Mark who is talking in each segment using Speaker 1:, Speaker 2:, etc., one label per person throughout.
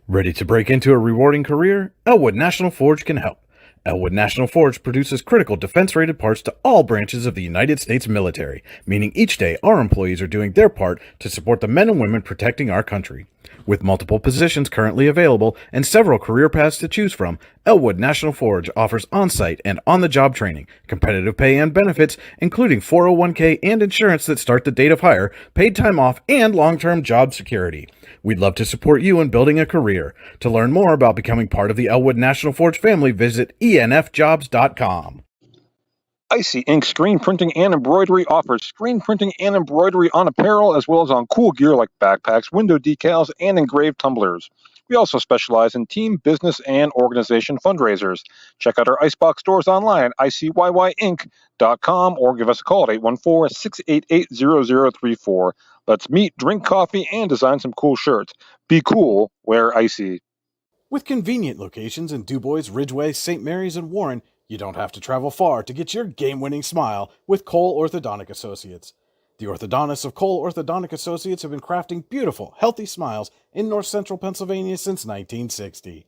Speaker 1: Ready to break into a rewarding career? Elwood National Forge can help. Elwood National Forge produces critical defense-rated parts to all branches of the United States military, meaning each day our employees are doing their part to support the men and women protecting our country. With multiple positions currently available and several career paths to choose from, Elwood National Forge offers on-site and on-the-job training, competitive pay and benefits, including 401k and insurance that start the date of hire, paid time off, and long-term job security. We'd love to support you in building a career. To learn more about becoming part of the Elwood National Forge family, visit enfjobs.com.
Speaker 2: Icy Ink Screen Printing and Embroidery offers screen printing and embroidery on apparel as well as on cool gear like backpacks, window decals, and engraved tumblers. We also specialize in team, business, and organization fundraisers. Check out our Icebox stores online at icyinc.com or give us a call at 814-688-0034. Let's meet, drink coffee, and design some cool shirts. Be cool, wear Icy.
Speaker 1: With convenient locations in DuBois, Ridgeway, St. Mary's, and Warren, you don't have to travel far to get your game-winning smile with Cole Orthodontic Associates. The orthodontists of Cole Orthodontic Associates have been crafting beautiful, healthy smiles in north central Pennsylvania since 1960.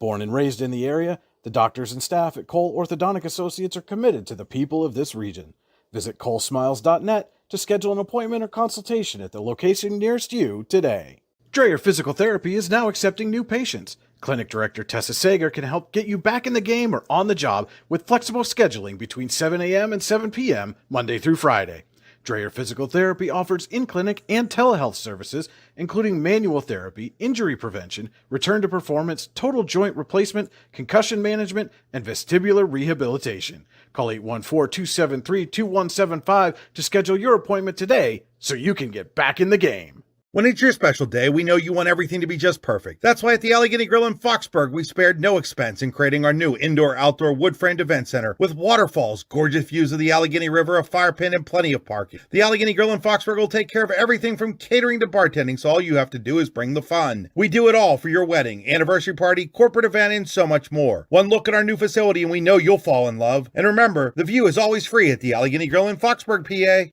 Speaker 1: Born and raised in the area, the doctors and staff at Cole Orthodontic Associates are committed to the people of this region. Visit colesmiles.net to schedule an appointment or consultation at the location nearest you today. Dreyer Physical Therapy is now accepting new patients. Clinic Director Tessa Sager can help get you back in the game or on the job with flexible scheduling between 7 a.m. and 7 p.m. Monday through Friday. Dreyer Physical Therapy offers in-clinic and telehealth services, including manual therapy, injury prevention, return to performance, total joint replacement, concussion management, and vestibular rehabilitation. Call 814-273-2175 to schedule your appointment today so you can get back in the game.
Speaker 3: When it's your special day, we know you want everything to be just perfect. That's why at the Allegheny Grill in Foxburg, we spared no expense in creating our new indoor-outdoor wood-framed event center with waterfalls, gorgeous views of the Allegheny River, a fire pit, and plenty of parking. The Allegheny Grill in Foxburg will take care of everything from catering to bartending, so all you have to do is bring the fun. We do it all for your wedding, anniversary party, corporate event, and so much more. One look at our new facility and we know you'll fall in love. And remember, the view is always free at the Allegheny Grill in Foxburg, PA.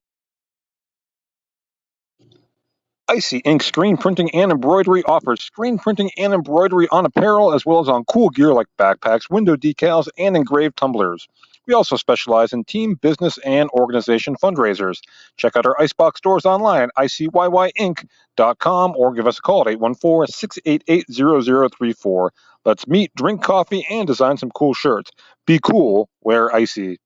Speaker 2: Icy Ink Screen Printing and Embroidery offers screen printing and embroidery on apparel as well as on cool gear like backpacks, window decals, and engraved tumblers. We also specialize in team, business, and organization fundraisers. Check out our Icebox stores online at icyinc.com or give us a call at 814-688-0034. Let's meet, drink coffee, and design some cool shirts. Be cool, wear Icy.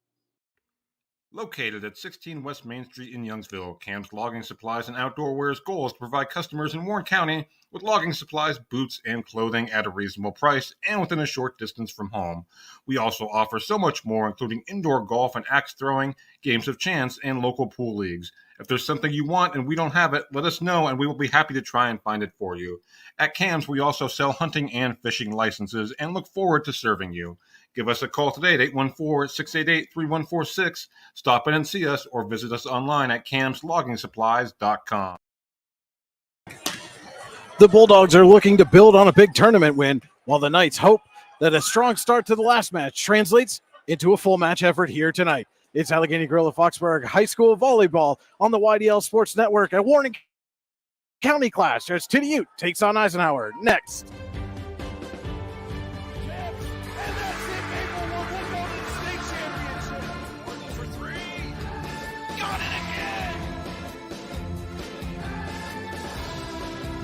Speaker 4: Located at 16 West Main Street in Youngsville, Cam's Logging Supplies and Outdoor Wear's goal is to provide customers in Warren County with logging supplies, boots, and clothing at a reasonable price and within a short distance from home. We also offer so much more, including indoor golf and axe throwing, games of chance, and local pool leagues. If there's something you want and we don't have it, let us know and we will be happy to try and find it for you. At Cam's, we also sell hunting and fishing licenses and look forward to serving you. Give us a call today at 814-688-3146. Stop in and see us or visit us online at camsloggingsupplies.com.
Speaker 1: The Bulldogs are looking to build on a big tournament win, while the Knights hope that a strong start to the last match translates into a full match effort here tonight. It's Allegheny Grill of Foxburg High School Volleyball on the YDL Sports Network at Warren County Clash as Tidioute takes on Eisenhower next.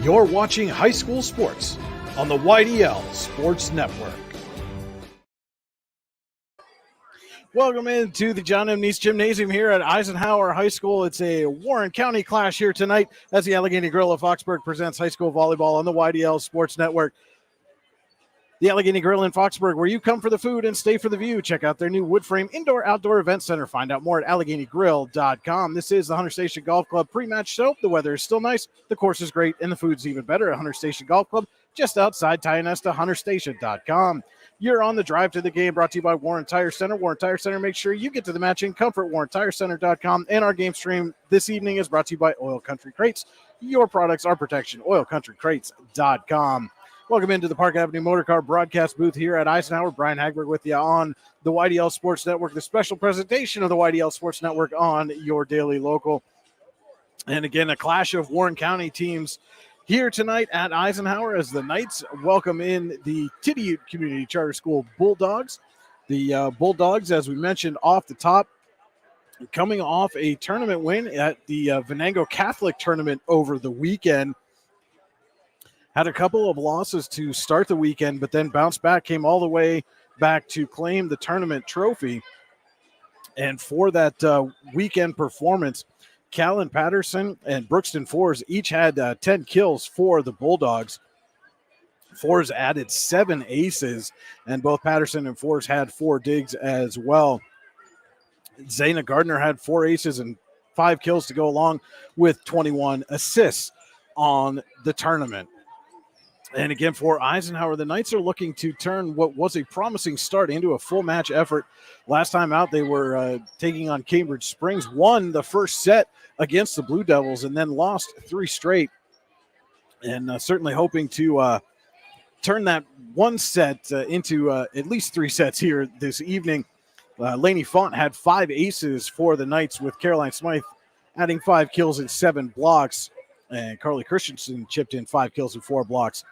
Speaker 1: You're watching high school sports on the YDL Sports Network. Welcome into the John M. Neese Gymnasium here at Eisenhower High School. It's a Warren County clash here tonight as the Allegheny Grill of Foxburg presents high school volleyball on the YDL Sports Network. The Allegheny Grill in Foxburg, where you come for the food and stay for the view. Check out their new wood frame indoor-outdoor event center. Find out more at AlleghenyGrill.com. This is the Hunter Station Golf Club pre-match show. The weather is still nice, the course is great, and the food's even better at Hunter Station Golf Club, just outside Tionesta, HunterStation.com. You're on the drive to the game, brought to you by Warren Tire Center. Warren Tire Center, make sure you get to the match in comfort, WarrenTireCenter.com. And our game stream this evening is brought to you by Oil Country Crates. Your products, our protection, OilCountryCrates.com. Welcome into the Park Avenue Motorcar broadcast booth here at Eisenhower. Brian Hagberg with you on the YDL Sports Network, the special presentation of the YDL Sports Network on your daily local. And again, a clash of Warren County teams here tonight at Eisenhower as the Knights welcome in the Tidioute Community Charter School Bulldogs. The Bulldogs, as we mentioned off the top, coming off a tournament win at the Venango Catholic tournament over the weekend. Had a couple of losses to start the weekend, but then bounced back, came all the way back to claim the tournament trophy. And for that weekend performance, Callan Patterson and Brookston Fours each had 10 kills for the Bulldogs. Fours added 7 aces, and both Patterson and Fours had 4 digs as well. Zayna Gardner had 4 aces and 5 kills to go along with 21 assists on the tournament. And again, for Eisenhower, the Knights are looking to turn what was a promising start into a full match effort. Last time out, they were taking on Cambridge Springs, won the first set against the Blue Devils, and then lost 3 straight. And certainly hoping to turn that one set into at least 3 sets here this evening. Lainey Font had 5 aces for the Knights, with Caroline Smythe adding 5 kills and 7 blocks. And Carly Christensen chipped in 5 kills and 4 blocks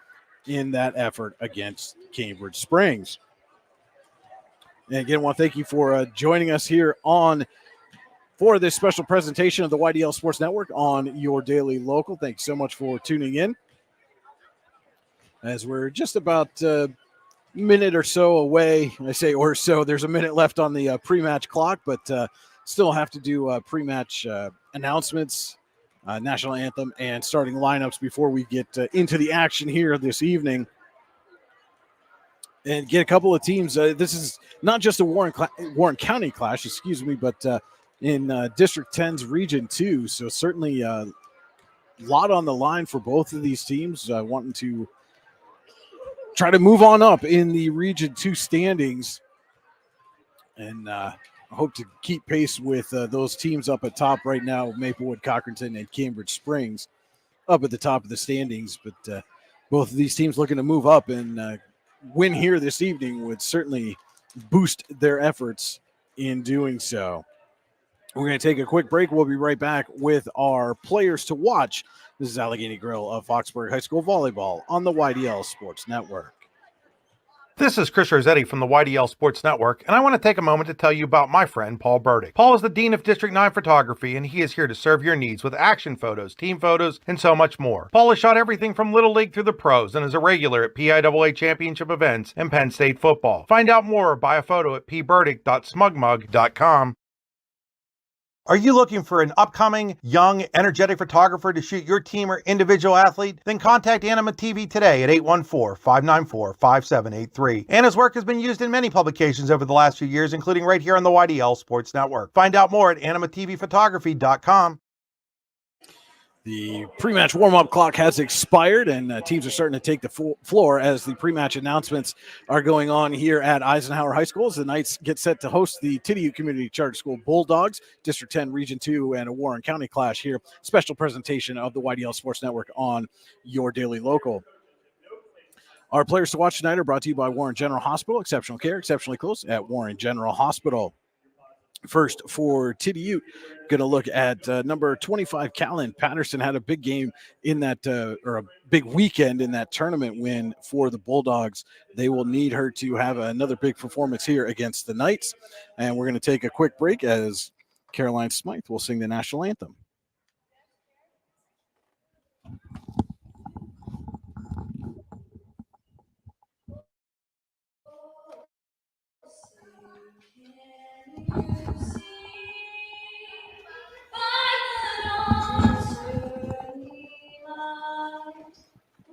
Speaker 1: in that effort against Cambridge Springs. And again, I want to thank you for joining us here for this special presentation of the YDL Sports Network on your daily local. Thanks so much for tuning in. As we're just about a minute or so away, I say or so, there's a minute left on the pre-match clock, but still have to do pre-match announcements, national anthem, and starting lineups before we get into the action here this evening and get a couple of teams. This is not just a Warren County clash, but in District 10's Region 2. So certainly a lot on the line for both of these teams, wanting to try to move on up in the Region 2 standings and hope to keep pace with those teams up at top right now, Maplewood, Cochranton, and Cambridge Springs up at the top of the standings. But both of these teams looking to move up, and win here this evening would certainly boost their efforts in doing so. We're going to take a quick break. We'll be right back with our players to watch. This is Allegheny Grill of Foxburg High School Volleyball on the YDL Sports Network.
Speaker 3: This is Chris Rossetti from the YDL Sports Network, and I want to take a moment to tell you about my friend Paul Burdick. Paul is the Dean of District 9 Photography, and he is here to serve your needs with action photos, team photos, and so much more. Paul has shot everything from Little League through the pros and is a regular at PIAA championship events and Penn State football. Find out more or buy a photo at pburdick.smugmug.com. Are you looking for an upcoming, young, energetic photographer to shoot your team or individual athlete? Then contact Anima TV today at 814-594-5783. Anna's work has been used in many publications over the last few years, including right here on the YDL Sports Network. Find out more at animatvphotography.com.
Speaker 1: The pre-match warm-up clock has expired, and teams are starting to take the floor as the pre-match announcements are going on here at Eisenhower High School as the Knights get set to host the Tidioute Community Charter School Bulldogs, District 10 Region 2, and a Warren County clash here. Special presentation of the YDL Sports Network on your daily local. Our players to watch tonight are brought to you by Warren General Hospital. Exceptional care, exceptionally close at Warren General Hospital. First for Tidioute, going to look at number 25, Callan Patterson. Had a big game in that, or a big weekend in that tournament win for the Bulldogs. They will need her to have another big performance here against the Knights. And we're going to take a quick break as Caroline Smythe will sing the national anthem.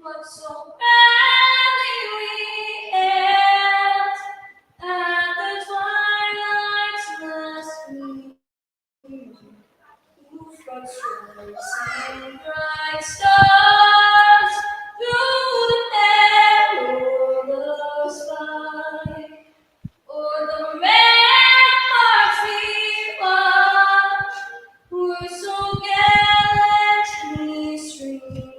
Speaker 5: What so badly we had at the twilight's last gleam, who frustrates and bright stars through the perilous fight, o'er the ramparts we watched, were so gallantly streaming.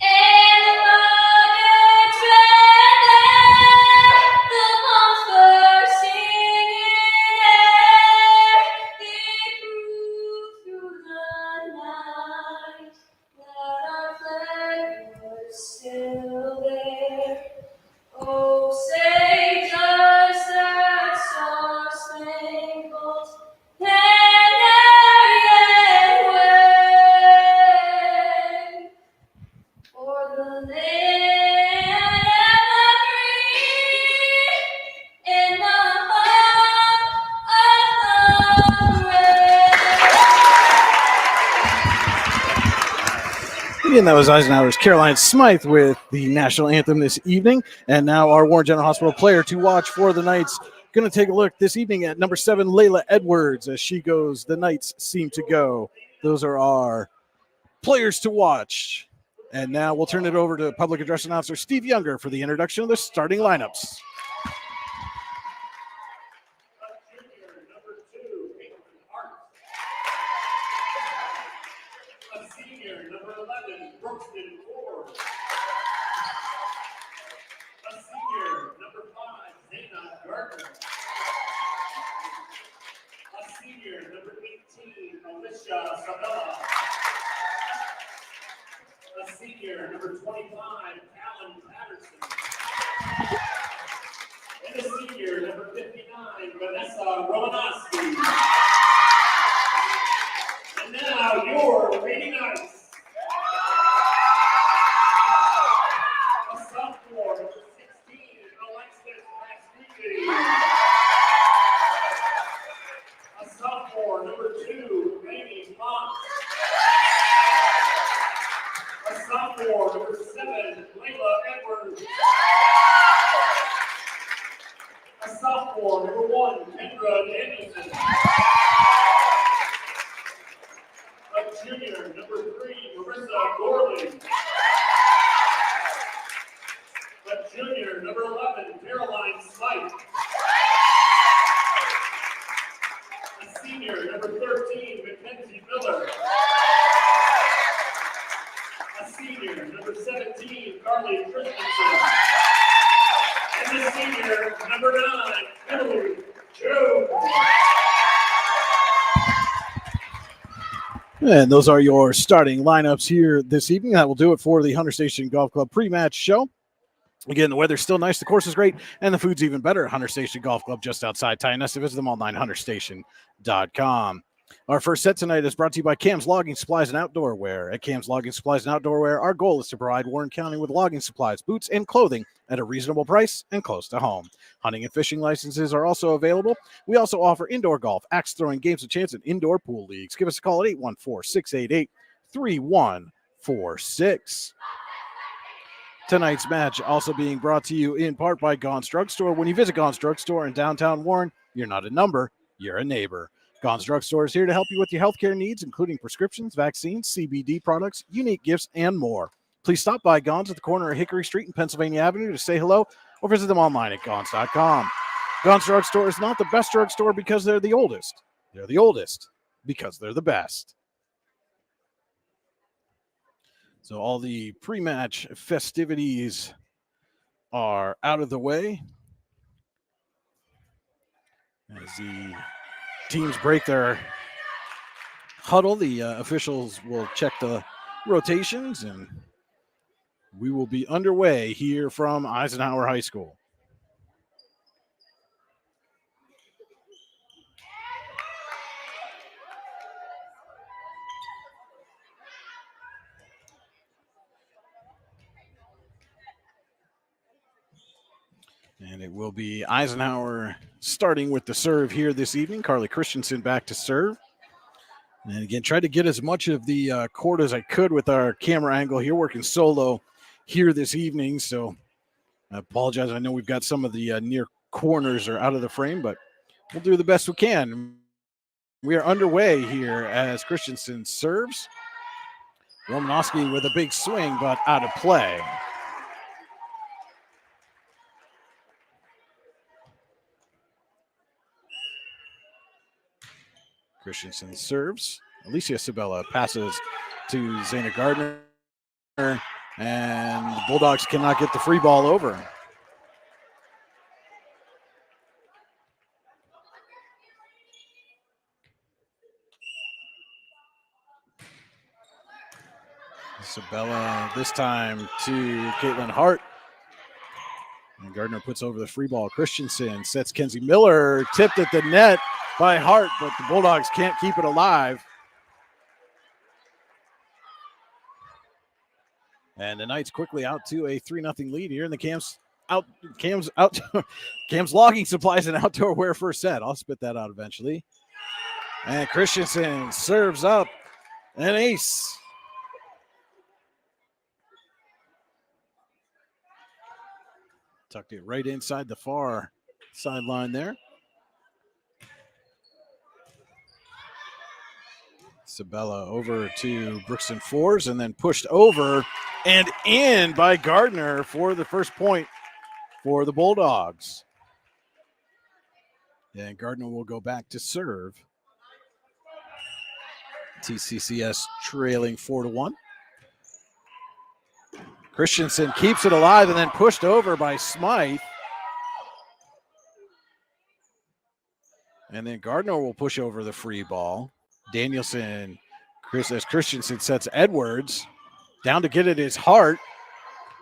Speaker 5: And
Speaker 1: And that was Eisenhower's Caroline Smythe with the national anthem this evening. And now our Warren General Hospital player to watch for the Knights. Going to take a look this evening at number 7, Layla Edwards, as she goes, the Knights seem to go. Those are our players to watch. And now we'll turn it over to public address announcer Steve Younger for the introduction of the starting lineups.
Speaker 6: A senior, number 25, Callan Patterson. And a senior, number 59, Vanessa Romanowski. And now your Lady Knights. A sophomore, number 16, Alexis Pasquini. A sophomore, number 2, Amy Fox. A sophomore, number 7, Layla Edwards. A sophomore, number 1, Kendra Danielson. A junior, number 3, Marissa Gorley. A junior, number 11, Caroline Smythe. A senior, number 13, Mackenzie Miller. A senior, number 17, Carly Christensen. And the senior, number 9, Emily Jones.
Speaker 1: And those are your starting lineups here this evening. That will do it for the Hunter Station Golf Club pre-match show. Again, the weather's still nice, the course is great, and the food's even better at Hunter Station Golf Club just outside Tionesta. Visit them online, hunterstation.com. Our first set tonight is brought to you by Cam's Logging Supplies and Outdoor Wear. At Cam's Logging Supplies and Outdoor Wear, our goal is to provide Warren County with logging supplies, boots, and clothing at a reasonable price and close to home. Hunting and fishing licenses are also available. We also offer indoor golf, axe throwing, games of chance, and indoor pool leagues. Give us a call at 814-688-3146. Tonight's match also being brought to you in part by Gaughan's Drugstore. When you visit Gaughan's Drugstore in downtown Warren, you're not a number, you're a neighbor. Gaughan's Drugstore is here to help you with your healthcare needs, including prescriptions, vaccines, CBD products, unique gifts, and more. Please stop by Gaughan's at the corner of Hickory Street and Pennsylvania Avenue to say hello or visit them online at Gaughan's.com. Gaughan's Drugstore is not the best drugstore because they're the oldest. They're the oldest because they're the best. So all the pre-match festivities are out of the way as the teams break their huddle. The officials will check the rotations, and we will be underway here from Eisenhower High School. And it will be Eisenhower starting with the serve here this evening. Carly Christensen back to serve. And again, tried to get as much of the court as I could with our camera angle here, working solo here this evening. So I apologize. I know we've got some of the near corners are out of the frame, but we'll do the best we can. We are underway here as Christensen serves. Romanowski with a big swing, but out of play. Christensen serves. Alicia Sabella passes to Zayna Gardner. And the Bulldogs cannot get the free ball over. Sabella this time to Caitlin Hart. And Gardner puts over the free ball. Christensen sets Kenzie Miller, tipped at the net by Hart, but the Bulldogs can't keep it alive. And the Knights quickly out to a 3-0 lead here in the Cam's Logging Supplies and Outdoor Wear first set. I'll spit that out eventually. And Christensen serves up an ace. Tucked it right inside the far sideline there. Sabella over to Brookston Fours and then pushed over and in by Gardner for the first point for the Bulldogs. And Gardner will go back to serve. TCCS trailing 4-1. Christensen keeps it alive and then pushed over by Smythe. And then Gardner will push over the free ball. Danielson, as Christensen sets Edwards. Down to get it is Hart.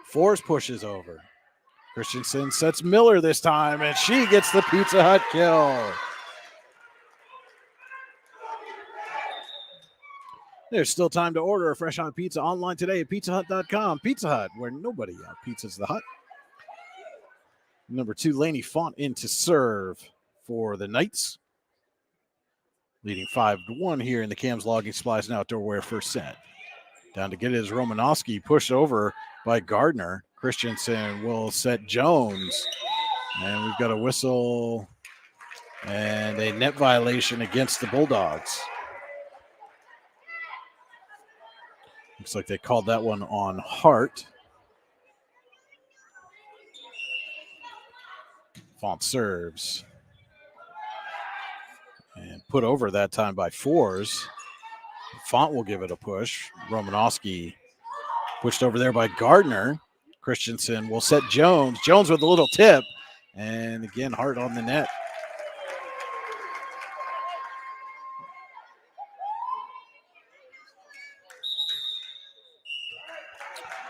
Speaker 1: Fours pushes over. Christensen sets Miller this time, and she gets the Pizza Hut kill. There's still time to order a fresh hot pizza online today at pizzahut.com. Pizza Hut, where nobody out-pizzas the hut. Number 2, Laney Font in to serve for the Knights. Leading 5-1 here in the Cam's Logging Supplies and Outdoor Wear first set. Down to get it is Romanowski, pushed over by Gardner. Christensen will set Jones. And we've got a whistle and a net violation against the Bulldogs. Looks like they called that one on Hart. Font serves. And put over that time by Fours. Font will give it a push. Romanowski pushed over there by Gardner. Christensen will set Jones. Jones with a little tip. And again, Hart on the net.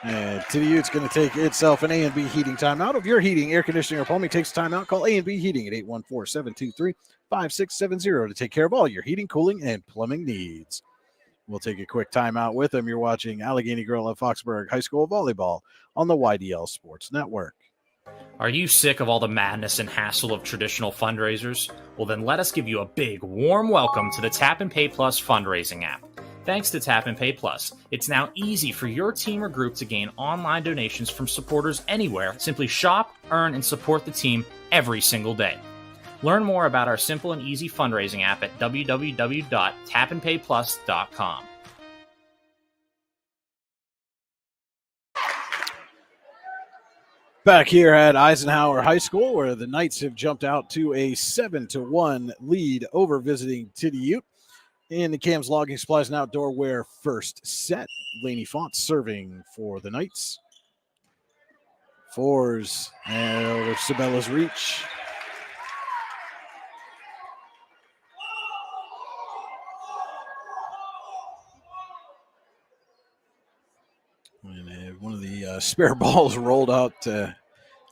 Speaker 1: And Tidiute's going to take itself an A&B heating timeout. If your heating, air conditioning, or plumbing takes timeout, call A&B Heating at 814-723-5670 to take care of all your heating, cooling, and plumbing needs. We'll take a quick timeout with them. You're watching Allegheny Girl at Foxburg High School Volleyball on the YDL Sports Network.
Speaker 7: Are you sick of all the madness and hassle of traditional fundraisers? Well, then let us give you a big, warm welcome to the Tap and Pay Plus fundraising app. Thanks to Tap and Pay Plus, it's now easy for your team or group to gain online donations from supporters anywhere. Simply shop, earn, and support the team every single day. Learn more about our simple and easy fundraising app at www.tapandpayplus.com.
Speaker 1: Back here at Eisenhower High School, where the Knights have jumped out to a 7-1 lead over visiting Tidioute. In the Cam's Logging Supplies and Outdoor Wear first set, Laney Font serving for the Knights. Fours and over Sabella's reach. And one of the spare balls rolled out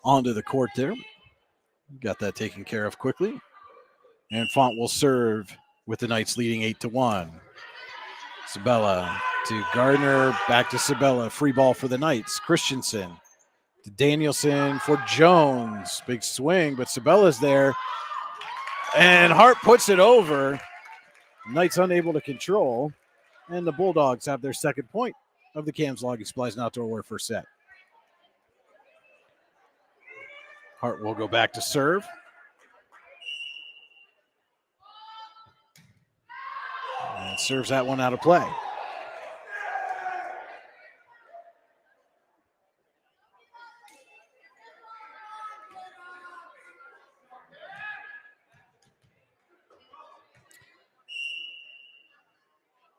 Speaker 1: onto the court there. Got that taken care of quickly. And Font will serve with the Knights leading 8-1. Sabella to Gardner, back to Sabella. Free ball for the Knights. Christensen to Danielson for Jones. Big swing, but Sabella's there. And Hart puts it over. Knights unable to control. And the Bulldogs have their second point of the Cam's Logging Supplies and Outdoor Wear first set. Hart will go back to serve. And serves that one out of play.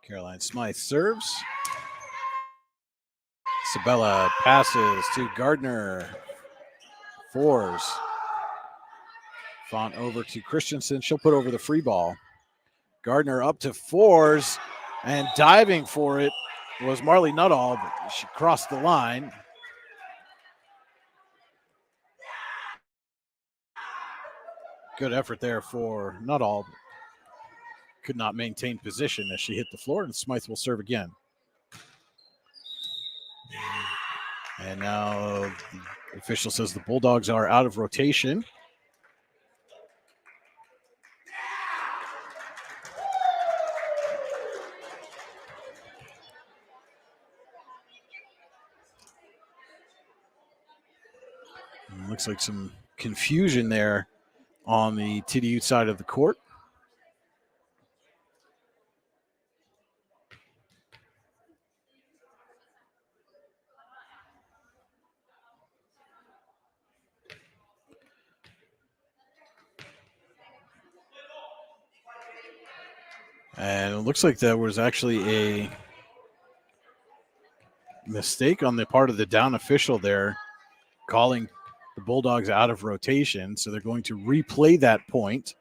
Speaker 1: Caroline Smythe serves. Sabella passes to Gardner. Fours. Font over to Christensen. She'll put over the free ball. Gardner up to Fours, and diving for it was Marley Nuttall, but she crossed the line. Good effort there for Nuttall. Could not maintain position as she hit the floor, and Smythe will serve again. And now the official says the Bulldogs are out of rotation. Looks like some confusion there on the Tidioute side of the court. And it looks like that was actually a mistake on the part of the down official there, calling the Bulldogs out of rotation. So they're going to replay that point.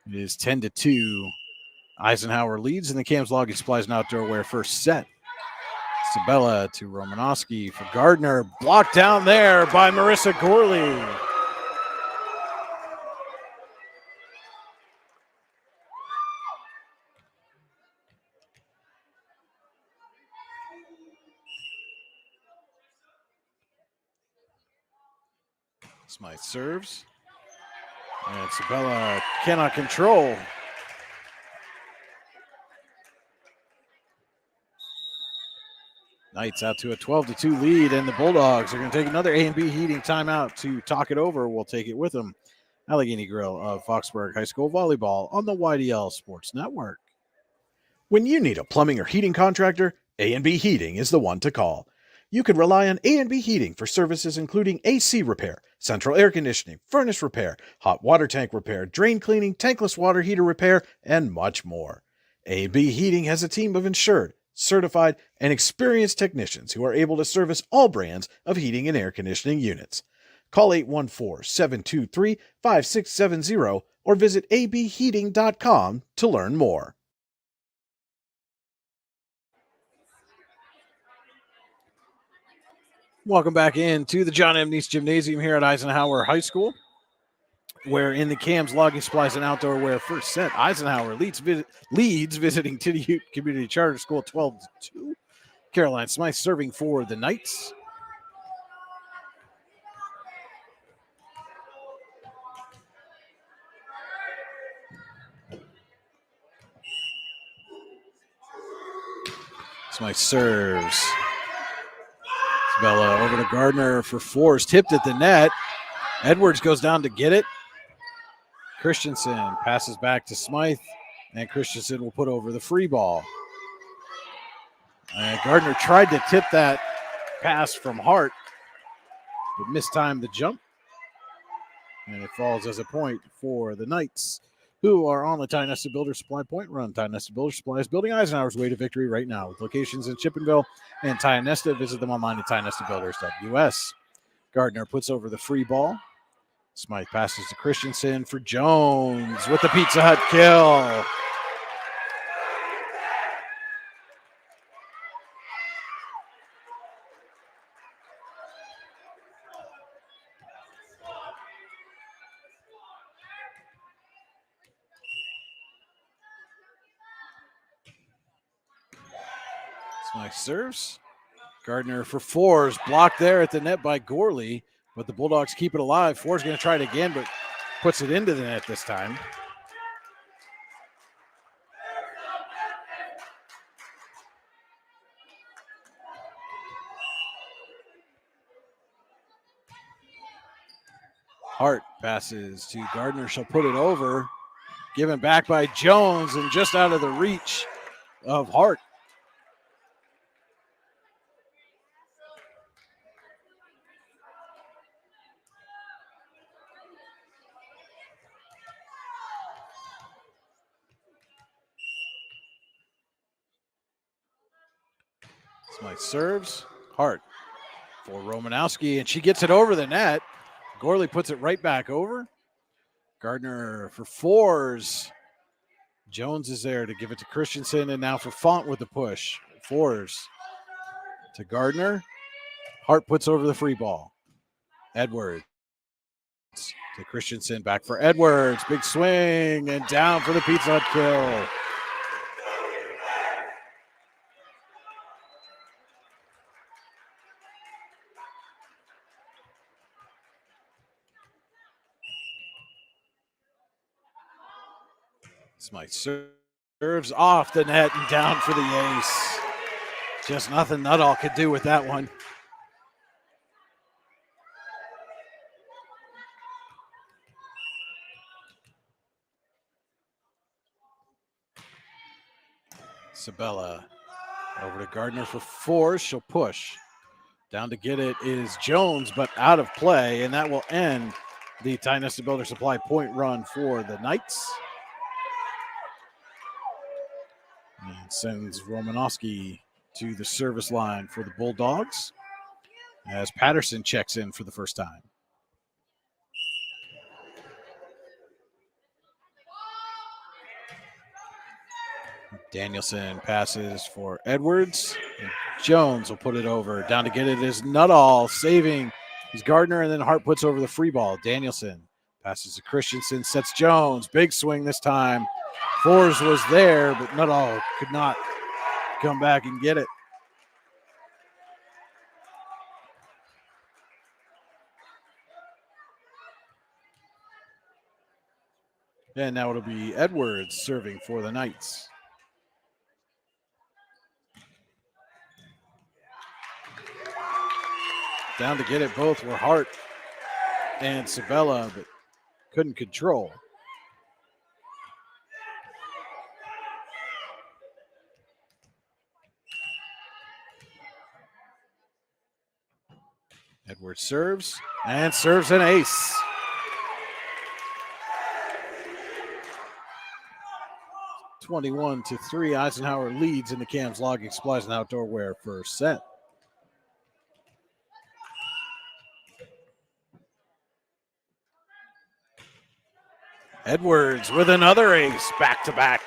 Speaker 1: It is 10-2. Eisenhower leads in the Cam's Logging Supplies and Outdoor Wear first set. Sabella to Romanowski for Gardner. Blocked down there by Marissa Gorley. Smythe serves. And Sabella cannot control. Knights out to a 12-2 lead, and the Bulldogs are going to take another A&B heating timeout to talk it over. We'll take it with them. Allegheny Grill of Foxburg High School Volleyball on the YDL Sports Network. When you need a plumbing or heating contractor, A&B Heating is the one to call. You can rely on A&B Heating for services including AC repair, central air conditioning, furnace repair, hot water tank repair, drain cleaning, tankless water heater repair, and much more. A&B Heating has a team of insured, certified, and experienced technicians who are able to service all brands of heating and air conditioning units. Call 814-723-5670 or visit abheating.com to learn more. Welcome back into the John M. Neese Gymnasium here at Eisenhower High School, where in the Cam's Logging Supplies and Outdoor Wear first set, Eisenhower leads visiting Tidioute Community Charter School 12-2. Caroline Smythe serving for the Knights. Smythe serves. Bella over to Gardner for fours, tipped at the net. Edwards goes down to get it. Christensen passes back to Smythe, and Christensen will put over the free ball. Gardner tried to tip that pass from Hart, but mistimed the jump. And it falls as a point for the Knights, who are on the Ty Nesta Builder Supply point run. Ty Nesta Builder Supply is building Eisenhower's way to victory right now with locations in Chippenville and Ty Nesta. Visit them online at TyNestaBuilders.us. Gardner puts over the free ball. Smythe passes to Christensen for Jones with the Pizza Hut kill. Smythe serves. Gardner for fours, blocked there at the net by Gorley, but the Bulldogs keep it alive. Four's going to try it again, but puts it into the net this time. Hart passes to Gardner. She'll put it over. Given back by Jones and just out of the reach of Hart. Smythe serves. Hart for Romanowski, and she gets it over the net. Gorley puts it right back over. Gardner for fours. Jones is there to give it to Christensen, and now for Font with the push. Fours to Gardner. Hart puts over the free ball. Edwards to Christensen, back for Edwards. Big swing, and down for the Pizza Hut kill. Smythe serves off the net and down for the ace. Just nothing Nuttall could do with that one. Sabella over to Gardner for 4. She'll push. Down to get it is Jones, but out of play, and that will end the Ty Nesta Builder Supply point run for the Knights. And sends Romanowski to the service line for the Bulldogs as Patterson checks in for the first time. Danielson passes for Edwards. Jones will put it over. Down to get it is Nuttall saving his Gardner, and then Hart puts over the free ball. Danielson passes to Christensen, sets Jones. Big swing this time. Fours was there, but Nuttall could not come back and get it. And now it'll be Edwards serving for the Knights. Down to get it both were Hart and Sabella, but couldn't control. Edwards serves and serves an ace. (21-3). Eisenhower leads in the Cam's Logging Supplies and Outdoor Wear first set. Edwards with another ace, back-to-back.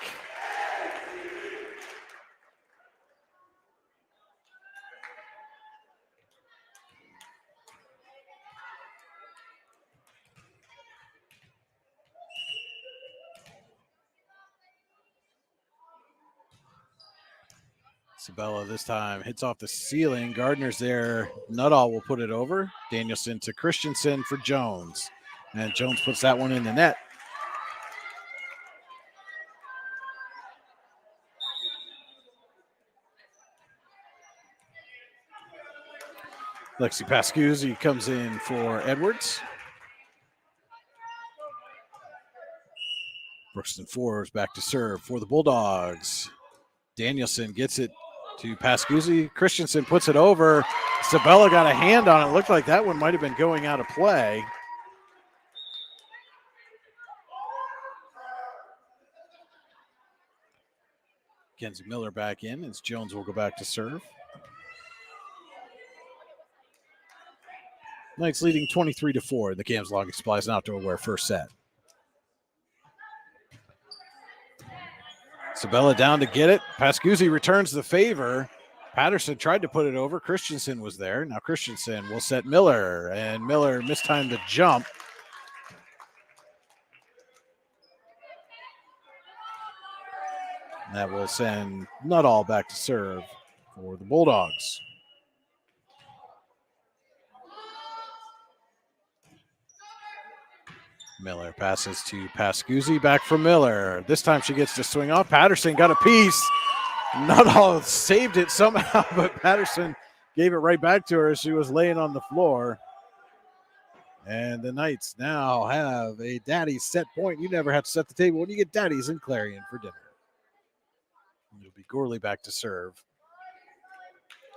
Speaker 1: Sabella this time hits off the ceiling. Gardner's there. Nuttall will put it over. Danielson to Christensen for Jones. And Jones puts that one in the net. Lexi Pascuzzi comes in for Edwards. Brookston Fours back to serve for the Bulldogs. Danielson gets it to Pascuzzi. Christensen puts it over. Sabella got a hand on it. Looked like that one might have been going out of play. Kenzie Miller back in as Jones will go back to serve. Knights leading 23-4 in the Cam's Logging Supplies and Outdoor Wear first set. Sabella down to get it. Pascuzzi returns the favor. Patterson tried to put it over. Christensen was there. Now Christensen will set Miller, and Miller mistimed the jump. And that will send Nuttall back to serve for the Bulldogs. Miller passes to Pascuzzi, back for Miller. This time she gets to swing off. Patterson got a piece. Nuttall saved it somehow, but Patterson gave it right back to her as she was laying on the floor. And the Knights now have a daddy's set point. You never have to set the table when you get daddies in Clarion for dinner. It'll be Gorley back to serve,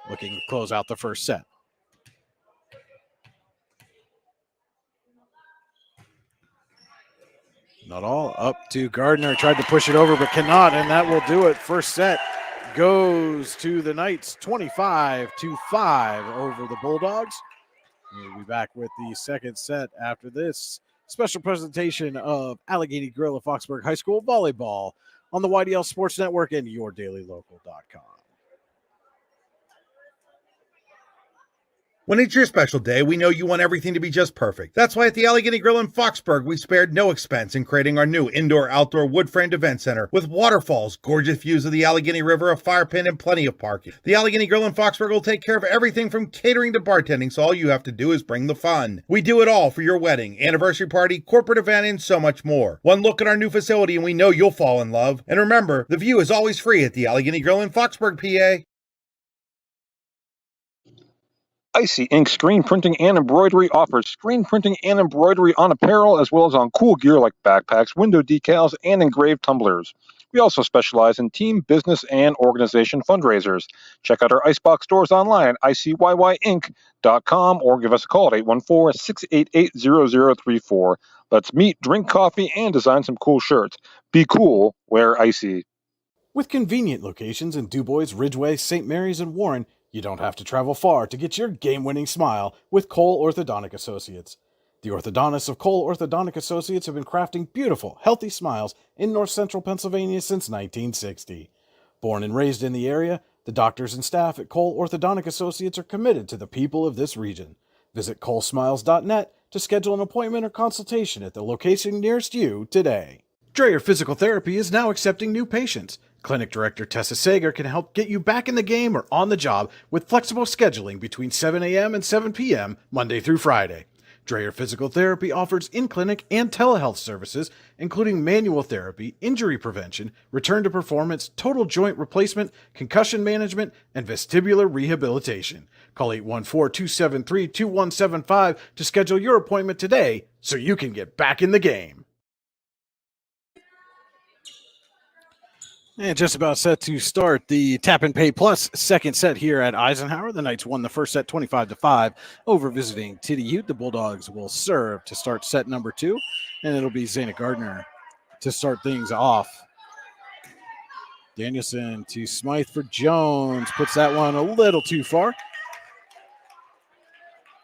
Speaker 1: looking to close out the first set. Not all up to Gardner. Tried to push it over, but cannot, and that will do it. First set goes to the Knights, 25-5 over the Bulldogs. We'll be back with the second set after this special presentation of Allegheny Grill of Foxburg High School Volleyball on the YDL Sports Network and yourdailylocal.com.
Speaker 3: When it's your special day, we know you want everything to be just perfect. That's why at the Allegheny Grill in Foxburg, we spared no expense in creating our new indoor-outdoor wood-framed event center with waterfalls, gorgeous views of the Allegheny River, a fire pit, and plenty of parking. The Allegheny Grill in Foxburg will take care of everything from catering to bartending, so all you have to do is bring the fun. We do it all for your wedding, anniversary party, corporate event, and so much more. One look at our new facility and we know you'll fall in love. And remember, the view is always free at the Allegheny Grill in Foxburg, PA.
Speaker 2: Icy Ink Screen Printing and Embroidery offers screen printing and embroidery on apparel as well as on cool gear like backpacks, window decals, and engraved tumblers. We also specialize in team, business, and organization fundraisers. Check out our Icebox stores online at icyyyinc.com or give us a call at 814-688-0034. Let's meet, drink coffee, and design some cool shirts. Be cool, wear icy.
Speaker 1: With convenient locations in DuBois, Ridgeway, St. Mary's, and Warren, you don't have to travel far to get your game-winning smile with Cole Orthodontic Associates. The orthodontists of Cole Orthodontic Associates have been crafting beautiful, healthy smiles in north central Pennsylvania since 1960. Born and raised in the area, the doctors and staff at Cole Orthodontic Associates are committed to the people of this region. Visit colesmiles.net to schedule an appointment or consultation at the location nearest you today. Dreyer Physical Therapy is now accepting new patients. Clinic Director Tessa Sager can help get you back in the game or on the job with flexible scheduling between 7 a.m. and 7 p.m. Monday through Friday. Dreyer Physical Therapy offers in-clinic and telehealth services, including manual therapy, injury prevention, return to performance, total joint replacement, concussion management, and vestibular rehabilitation. Call 814-273-2175 to schedule your appointment today so you can get back in the game. And just about set to start the Tap and Pay Plus second set here at Eisenhower. The Knights won the first set 25-5 over visiting Tidioute. The Bulldogs will serve to start set number 2, and it'll be Zayna Gardner to start things off. Danielson to Smythe for Jones. Puts that one a little too far.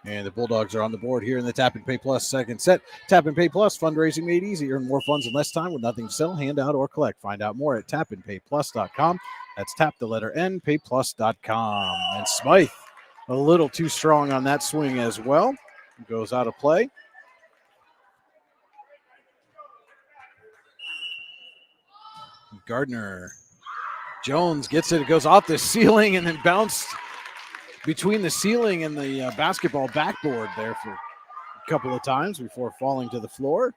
Speaker 1: And the Bulldogs are on the board here in the Tap and Pay Plus second set. Tap and Pay Plus, fundraising made easy. Earn more funds in less time with nothing to sell, hand out, or collect. Find out more at tapandpayplus.com. That's tap the letter N, payplus.com. And Smythe, a little too strong on that swing as well. Goes out of play. Gardner. Jones gets it. It goes off the ceiling and then bounced between the ceiling and the basketball backboard there for a couple of times before falling to the floor.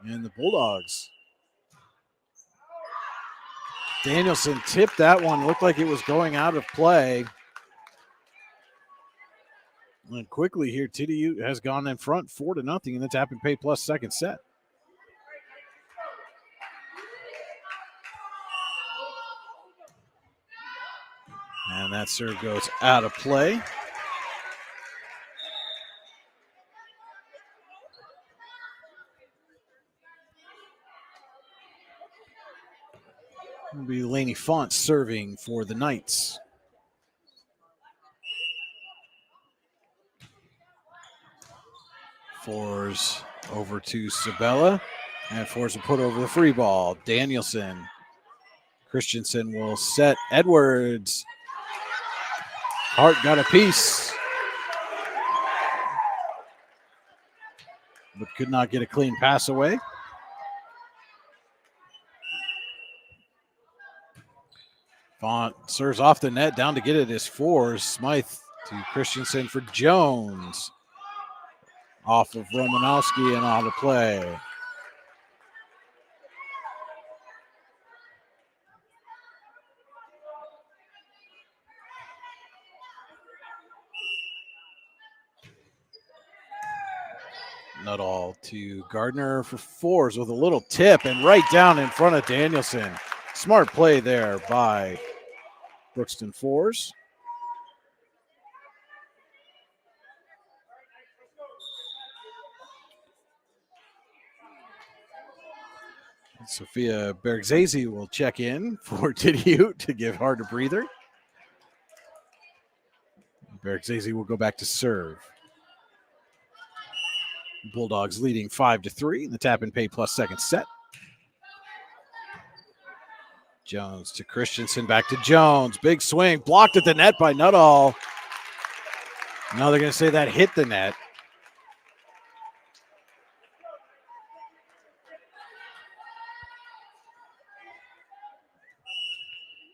Speaker 1: And the Bulldogs. Danielson tipped that one. Looked like it was going out of play. And quickly here, Tidioute has gone in front 4-0 in the Tap and Pay Plus second set. And that serve goes out of play. It'll be Lainey Font serving for the Knights. Fours over to Sabella. And Fours will put over the free ball. Danielson. Christensen will set. Edwards. Hart got a piece, but could not get a clean pass away. Font serves off the net, down to get it is Fours. Smythe to Christensen for Jones. Off of Romanowski and out of play. Nuttall to Gardner for Fours with a little tip and right down in front of Danielson. Smart play there by Brookston Fours. Sophia Bergzese will check in for Tidioute to give Hart a breather. Bergzese will go back to serve. Bulldogs leading 5-3 in the Tap and Pay Plus second set. Jones to Christensen, back to Jones. Big swing, blocked at the net by Nuttall. Now they're going to say that hit the net.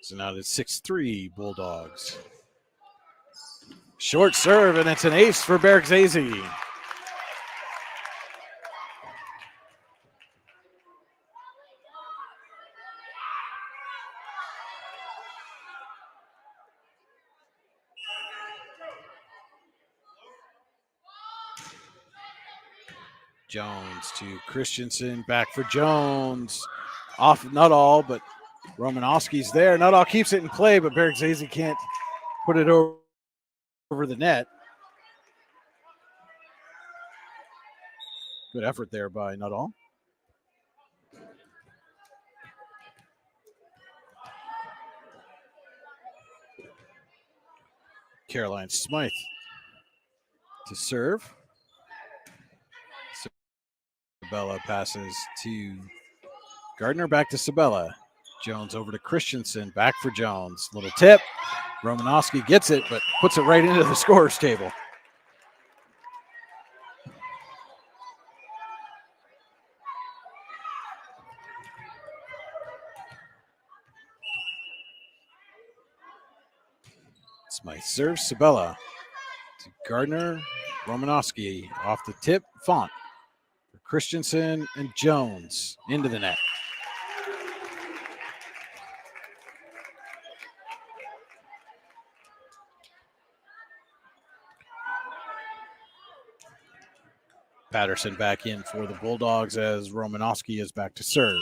Speaker 1: So now it's 6-3 Bulldogs. Short serve, and it's an ace for Bergzese. Jones to Christensen, back for Jones. off Nuttall, but Romanowski's there. Nuttall keeps it in play, but Bergzese can't put it over the net. Good effort there by Nuttall. Caroline Smythe to serve. Sabella passes to Gardner, back to Sabella. Jones over to Christensen, back for Jones. Little tip. Romanowski gets it, but puts it right into the scorer's table. Smythe serves Sabella to Gardner. Romanowski off the tip. Font for Christensen and Jones into the net. Patterson back in for the Bulldogs as Romanowski is back to serve.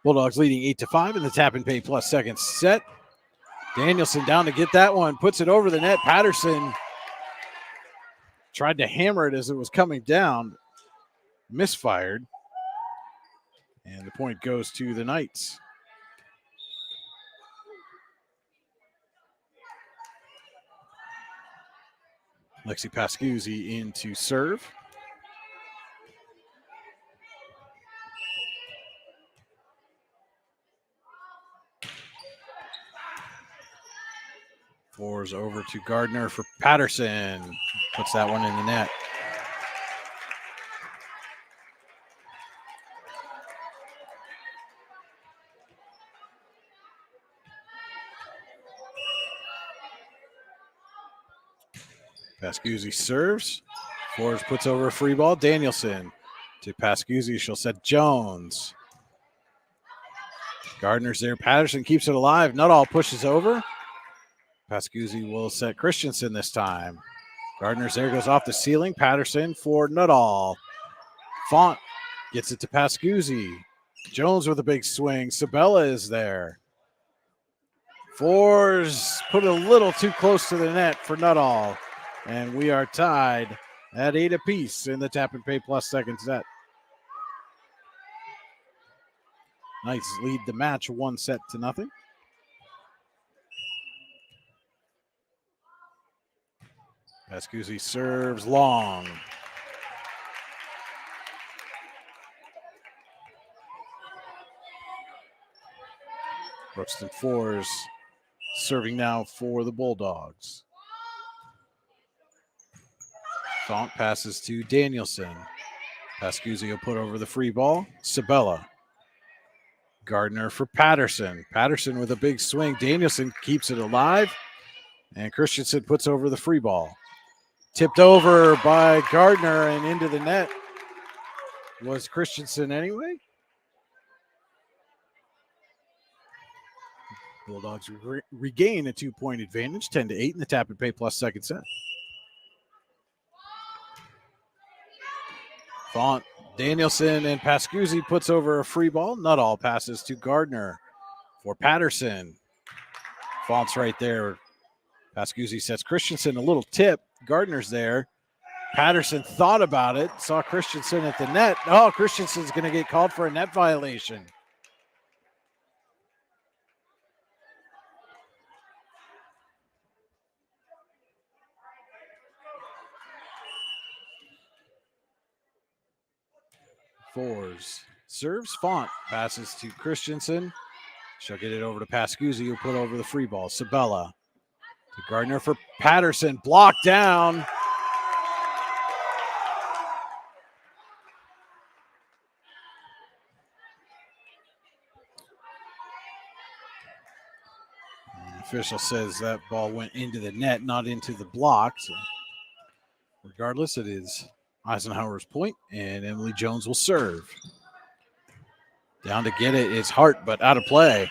Speaker 1: Bulldogs leading 8-5 in the tap and pay plus second set. Danielson down to get that one, puts it over the net. Patterson tried to hammer it as it was coming down, misfired, and the point goes to the Knights. Lexi Pascuzzi in to serve. Fours over to Gardner for Patterson. Puts that one in the net. Pascuzzi serves. Fours puts over a free ball. Danielson to Pascuzzi. She'll set Jones. Gardner's there. Patterson keeps it alive. Nuttall pushes over. Pascuzzi will set Christensen this time. Gardner's there, goes off the ceiling. Patterson for Nuttall. Font gets it to Pascuzzi. Jones with a big swing. Sabella is there. Fours put a little too close to the net for Nuttall. And we are tied at 8 apiece in the tap and pay plus second set. Knights lead the match 1-0. Pascuzzi serves long. Brookston Fours serving now for the Bulldogs. Font passes to Danielson. Pascuzzi will put over the free ball. Sabella. Gardner for Patterson. Patterson with a big swing. Danielson keeps it alive. And Christensen puts over the free ball. Tipped over by Gardner and into the net. Was Christensen anyway? Bulldogs regain a 2-point advantage, 10-8 in the tap and pay plus second set. Font, Danielson, and Pascuzzi puts over a free ball. Nuttall passes to Gardner for Patterson. Font's right there. Pascuzzi sets Christensen a little tip. Gardner's there. Patterson thought about it, saw Christensen at the net. Oh, Christensen's going to get called for a net violation. Fours. Serves Font. Passes to Christensen. She'll get it over to Pascuzzi, who put over the free ball. Sabella to Gardner for Patterson. Blocked down. And the official says that ball went into the net, not into the block. So regardless, it is Eisenhower's point, and Emily Jones will serve. Down to get it is Hart, but out of play.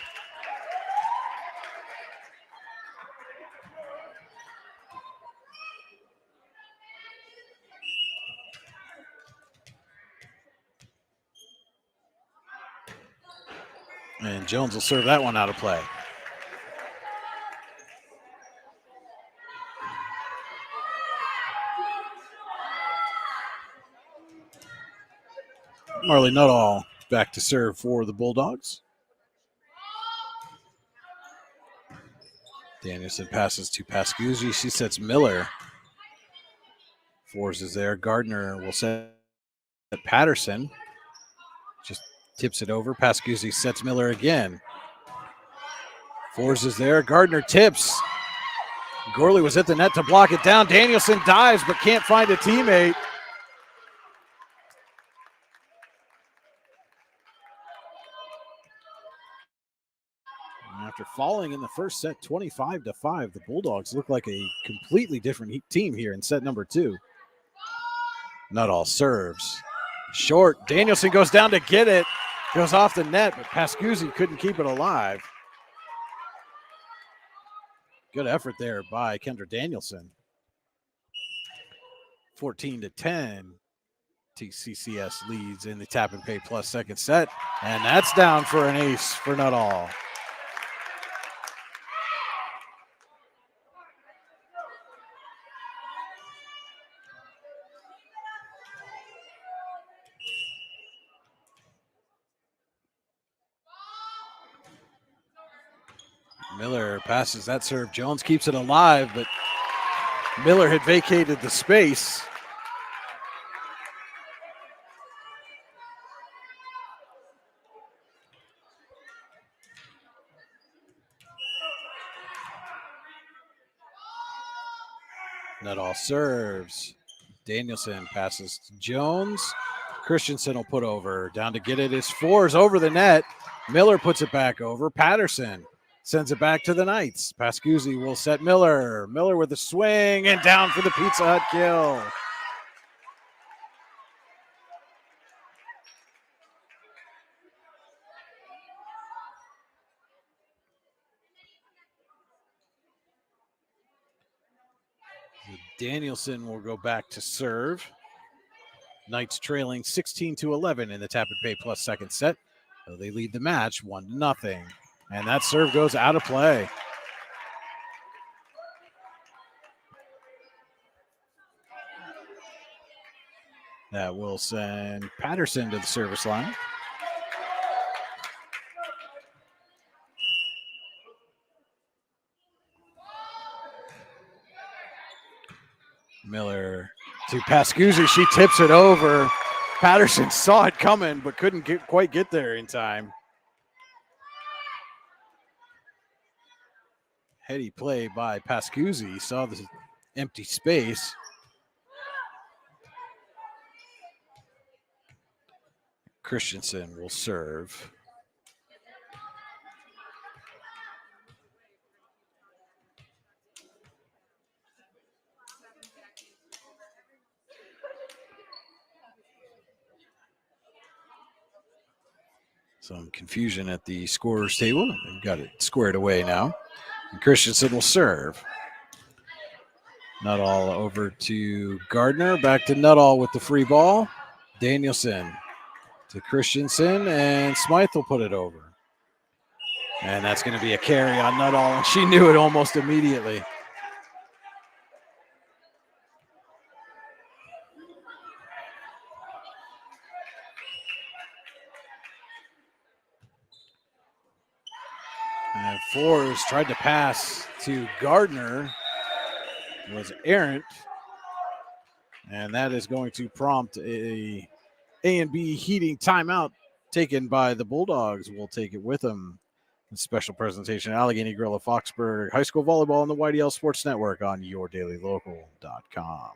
Speaker 1: And Jones will serve that one out of play. Marley Nuttall back to serve for the Bulldogs. Danielson passes to Pascuzzi. She sets Miller. Fours is there. Gardner will set Patterson. Just tips it over. Pascuzzi sets Miller again. Fours is there. Gardner tips. Gorley was at the net to block it down. Danielson dives but can't find a teammate. After falling in the first set 25-5, the Bulldogs look like a completely different team here in set number 2. Nuttall serves. Short. Danielson goes down to get it. Goes off the net, but Pascuzzi couldn't keep it alive. Good effort there by Kendra Danielson. 14-10. TCCS leads in the Tap and Pay Plus second set. And that's down for an ace for Nuttall. Miller passes that serve. Jones keeps it alive, but Miller had vacated the space. Nuttall serves. Danielson passes to Jones. Christensen will put over. Down to get it is Fours over the net. Miller puts it back over. Patterson sends it back to the Knights. Pascuzzi will set Miller. Miller with a swing and down for the Pizza Hut kill. Danielson will go back to serve. Knights trailing 16-11 in the Tap and Pay Plus second set. So they lead the match 1-0. And that serve goes out of play. That will send Patterson to the service line. Miller to Pascuzzi. She tips it over. Patterson saw it coming but couldn't quite get there in time. Heady play by Pascuzzi. Saw the empty space. Christensen will serve. Some confusion at the scorer's table. They've got it squared away now. And Christensen will serve. Nuttall over to Gardner. Back to Nuttall with the free ball. Danielson to Christensen, and Smythe will put it over. And that's going to be a carry on Nuttall, and she knew it almost immediately. And Fours tried to pass to Gardner. Was errant. And that is going to prompt a A&B heating timeout taken by the Bulldogs. We'll take it with them. A special presentation, Allegheny Grill of Foxburg High School Volleyball on the YDL Sports Network on yourdailylocal.com.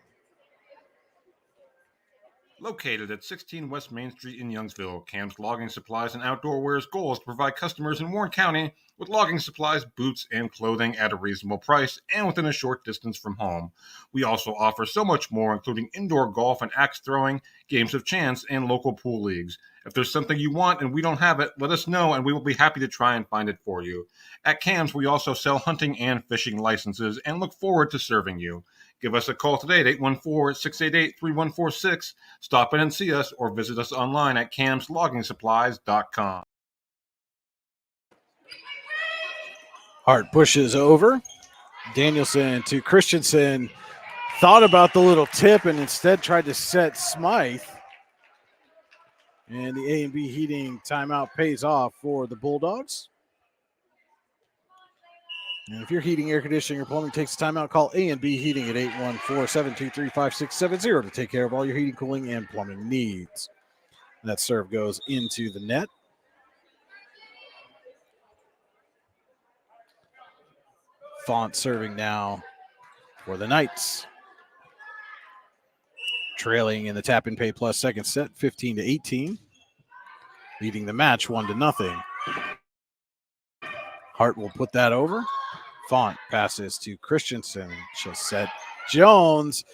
Speaker 4: Located at 16 West Main Street in Youngsville, Cam's Logging Supplies and Outdoor Wear's goal is to provide customers in Warren County with logging supplies, boots, and clothing at a reasonable price and within a short distance from home. We also offer so much more, including indoor golf and axe throwing, games of chance, and local pool leagues. If there's something you want and we don't have it, let us know and we will be happy to try and find it for you. At Cam's, we also sell hunting and fishing licenses and look forward to serving you. Give us a call today at 814-688-3146. Stop in and see us or visit us online at camsloggingsupplies.com.
Speaker 1: Hart pushes over. Danielson to Christensen. Thought about the little tip and instead tried to set Smythe. And the A&B Heating timeout pays off for the Bulldogs. And if your heating, air conditioning, or plumbing takes a timeout, call A&B Heating at 814-723-5670 to take care of all your heating, cooling, and plumbing needs. That serve goes into the net. Font serving now for the Knights. Trailing in the Tap and Pay Plus second set, 15-18. Leading the match 1-0. Hart will put that over. Font passes to Christensen. She'll set Jones.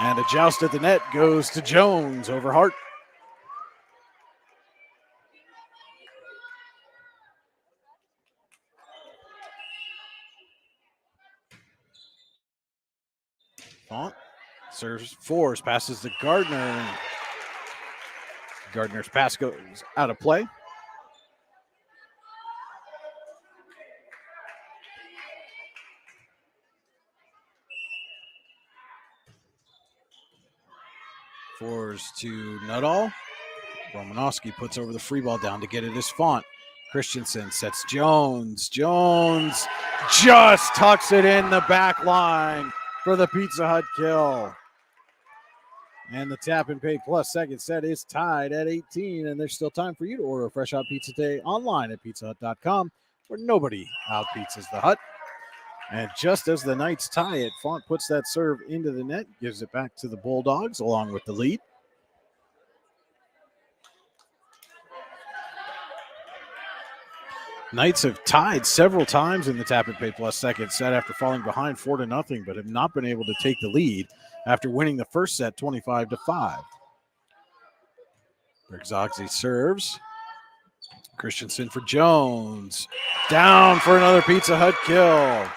Speaker 1: And a joust at the net goes to Jones over Hart. Font serves fours, passes to Gardner. Gardner's pass goes out of play. Fours to Nuttall. Romanowski puts over the free ball down to get it as Font. Christensen sets Jones. Jones just tucks it in the back line for the Pizza Hut kill. And the Tap and Pay Plus second set is tied at 18, and there's still time for you to order a fresh hot pizza today online at pizzahut.com, where nobody out pizzas the Hut. And just as the Knights tie it, Font puts that serve into the net, gives it back to the Bulldogs along with the lead. Knights have tied several times in the Tap and Pay Plus second set after falling behind 4-0, but have not been able to take the lead after winning the first set 25-5. Bergzogzi serves. Christensen for Jones. Down for another Pizza Hut kill.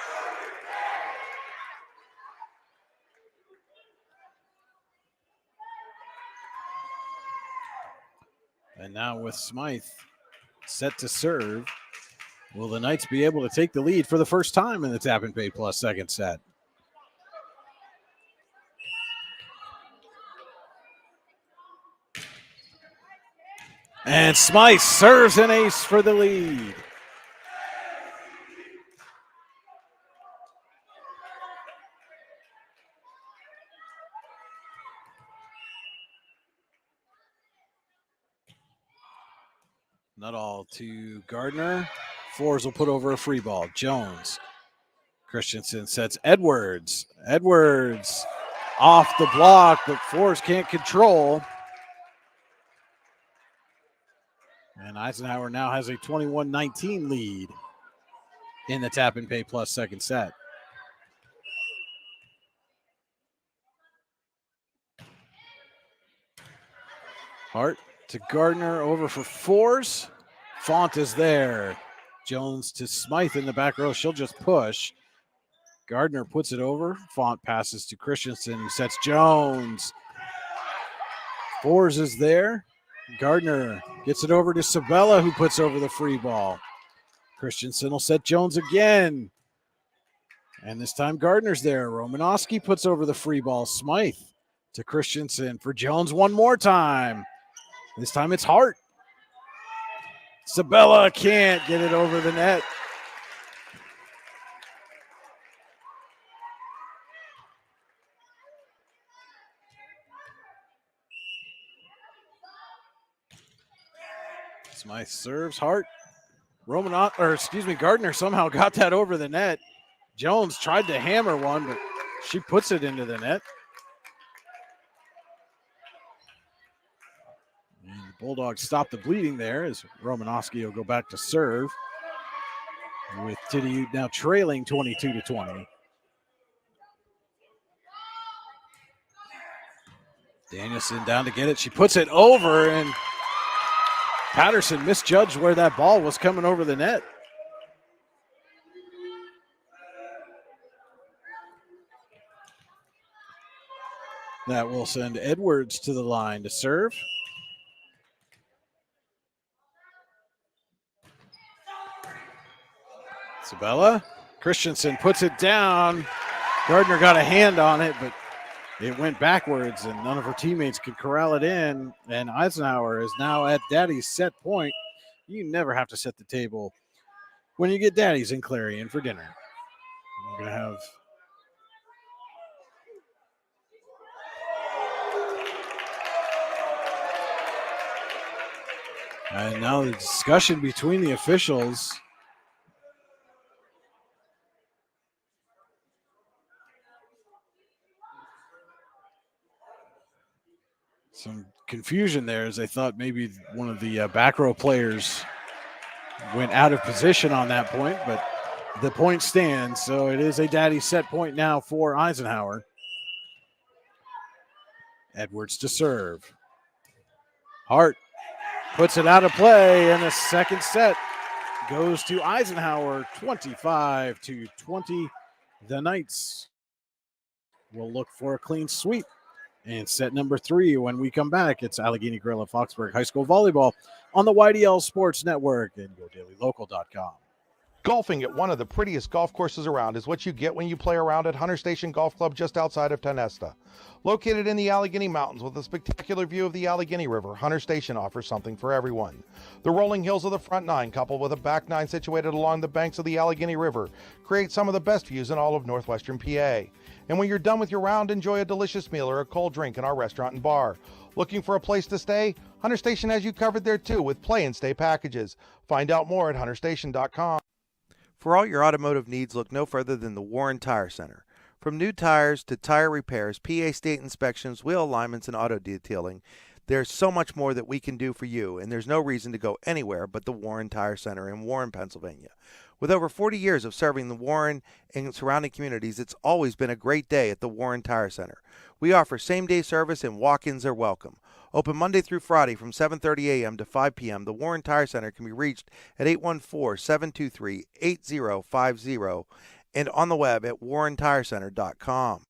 Speaker 1: And now with Smythe set to serve, will the Knights be able to take the lead for the first time in the Tap and Pay Plus second set? And Smythe serves an ace for the lead. Nuttall to Gardner. Fours will put over a free ball. Jones. Christensen sets Edwards. Edwards off the block, but Fours can't control. And Eisenhower now has a 21-19 lead in the Tap and Pay Plus second set. Hart to Gardner over for Fours. Font is there. Jones to Smythe in the back row. She'll just push. Gardner puts it over. Font passes to Christensen, who sets Jones. Fours is there. Gardner gets it over to Sabella, who puts over the free ball. Christensen will set Jones again. And this time Gardner's there. Romanowski puts over the free ball. Smythe to Christensen for Jones one more time. This time it's Hart. Sabella can't get it over the net. Smythe serves. Hart. Gardner somehow got that over the net. Jones tried to hammer one, but she puts it into the net. And the Bulldogs stop the bleeding there as Romanowski will go back to serve, with Tidioute now trailing 22-20. Danielson down to get it. She puts it over, and Patterson misjudged where that ball was coming over the net. That will send Edwards to the line to serve. Sabella. Christensen puts it down. Gardner got a hand on it, but it went backwards, and none of her teammates could corral it in. And Eisenhower is now at Daddy's set point. You never have to set the table when you get Daddy's in Clarion for dinner. We're going to have and now the discussion between the officials. Some confusion there as they thought maybe one of the back row players went out of position on that point, but the point stands. So it is a Daddy set point now for Eisenhower. Edwards to serve. Hart puts it out of play, and the second set goes to Eisenhower, 25-20. The Knights will look for a clean sweep. And set number 3, when we come back, it's Allegheny Grill and Foxburg High School Volleyball on the YDL Sports Network and GoDailyLocal.com.
Speaker 3: Golfing at one of the prettiest golf courses around is what you get when you play around at Hunter Station Golf Club just outside of Tonesta. Located in the Allegheny Mountains with a spectacular view of the Allegheny River, Hunter Station offers something for everyone. The rolling hills of the front nine, coupled with a back nine situated along the banks of the Allegheny River, create some of the best views in all of northwestern PA. And when you're done with your round, enjoy a delicious meal or a cold drink in our restaurant and bar. Looking for a place to stay? Hunter Station has you covered there too with play and stay packages. Find out more at hunterstation.com. For all your automotive needs, look no further than the Warren Tire Center. From new tires to tire repairs, PA state inspections, wheel alignments, and auto detailing, there's so much more that we can do for you, and there's no reason to go anywhere but the Warren Tire Center in Warren, Pennsylvania. With over 40 years of serving the Warren and surrounding communities, it's always been a great day at the Warren Tire Center. We offer same-day service and walk-ins are welcome. Open Monday through Friday from 7:30 a.m. to 5 p.m., the Warren Tire Center can be reached at 814-723-8050 and on the web at warrentirecenter.com.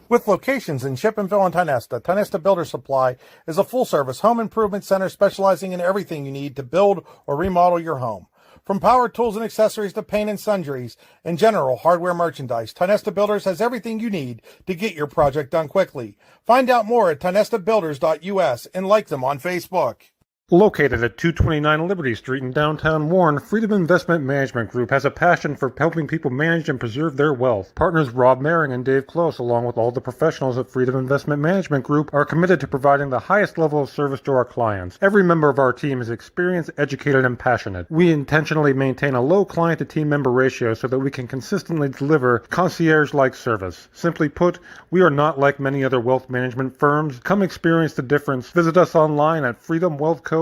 Speaker 3: With locations in Chippenville and Tonesta, Tonesta Builder Supply is a full-service home improvement center specializing in everything you need to build or remodel your home. From power tools and accessories to paint and sundries and general hardware merchandise, Tonesta Builders has everything you need to get your project done quickly. Find out more at tonestabuilders.us and like them on Facebook.
Speaker 4: Located at 229 Liberty Street in downtown Warren, Freedom Investment Management Group has a passion for helping people manage and preserve their wealth. Partners Rob Maring and Dave Close, along with all the professionals at Freedom Investment Management Group, are committed to providing the highest level of service to our clients. Every member of our team is experienced, educated, and passionate. We intentionally maintain a low client-to-team member ratio so that we can consistently deliver concierge-like service. Simply put, we are not like many other wealth management firms. Come experience the difference. Visit us online at freedomwealthcoach.com.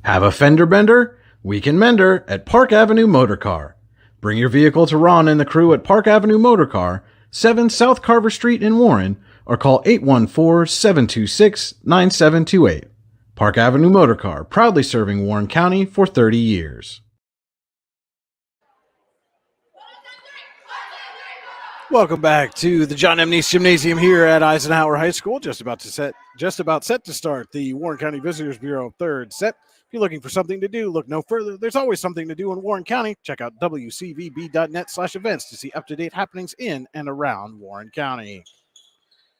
Speaker 1: Have a fender bender? We can mend her at Park Avenue Motor Car. Bring your vehicle to Ron and the crew at Park Avenue Motor Car, 7 South Carver Street in Warren, or call 814-726-9728. Park Avenue Motor Car, proudly serving Warren County for 30 years. Welcome back to the John M. Neese Gymnasium here at Eisenhower High School. Just about set to start the Warren County Visitors Bureau third set. If you're looking for something to do, look no further. There's always something to do in Warren County. Check out wcvb.net/events to see up-to-date happenings in and around Warren County.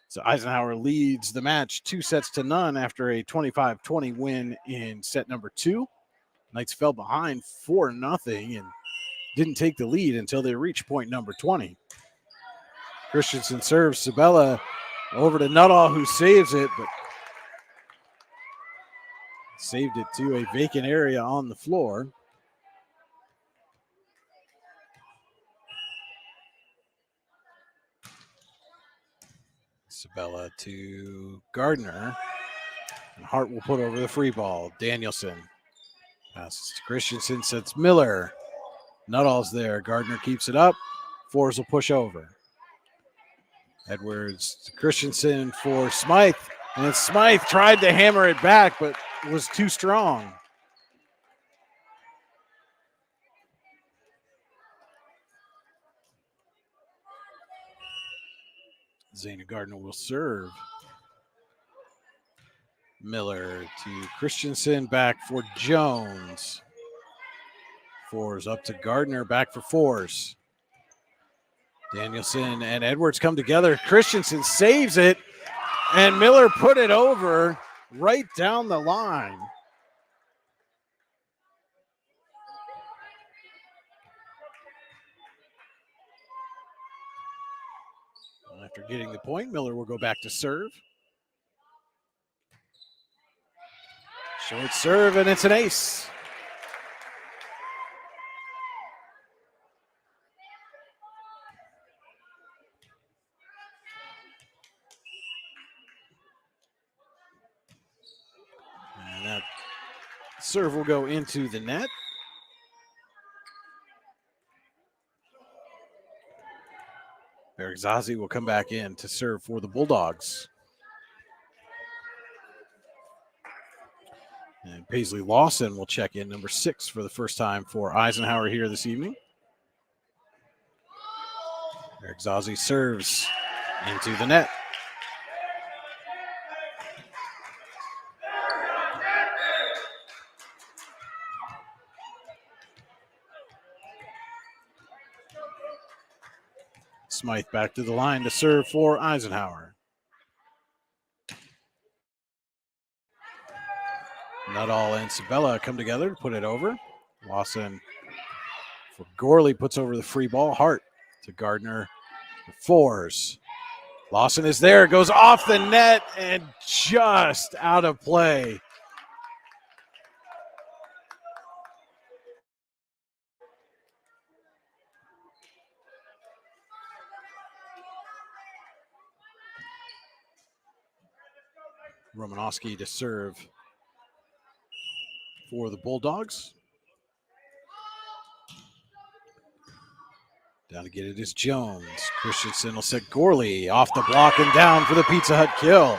Speaker 1: So Eisenhower leads the match 2-0 after a 25-20 win in set number 2. Knights fell behind 4-0 and didn't take the lead until they reached point number 20. Christensen serves Sabella over to Nuttall, who saves it, but saved it to a vacant area on the floor. Sabella to Gardner. And Hart will put over the free ball. Danielson passes to Christensen, sets Miller. Nuttall's there. Gardner keeps it up. Fours will push over. Edwards to Christensen for Smythe. And Smythe tried to hammer it back, but was too strong. Zayna Gardner will serve. Miller to Christensen, back for Jones. Fours up to Gardner, back for fours. Danielson and Edwards come together. Christensen saves it, and Miller put it over right down the line. After getting the point, Miller will go back to serve. Short serve, and it's an ace. And that serve will go into the net. Eric Zazi will come back in to serve for the Bulldogs. And Paisley Lawson will check in, number 6 for the first time for Eisenhower here this evening. Eric Zazi serves into the net. Smythe back to the line to serve for Eisenhower. Nuttall and Sabella come together to put it over. Lawson for Gorley puts over the free ball. Hart to Gardner for fours. Lawson is there, goes off the net and just out of play. Romanowski to serve for the Bulldogs. Down to get it is Jones. Christensen will set Gorley off the block and down for the Pizza Hut kill.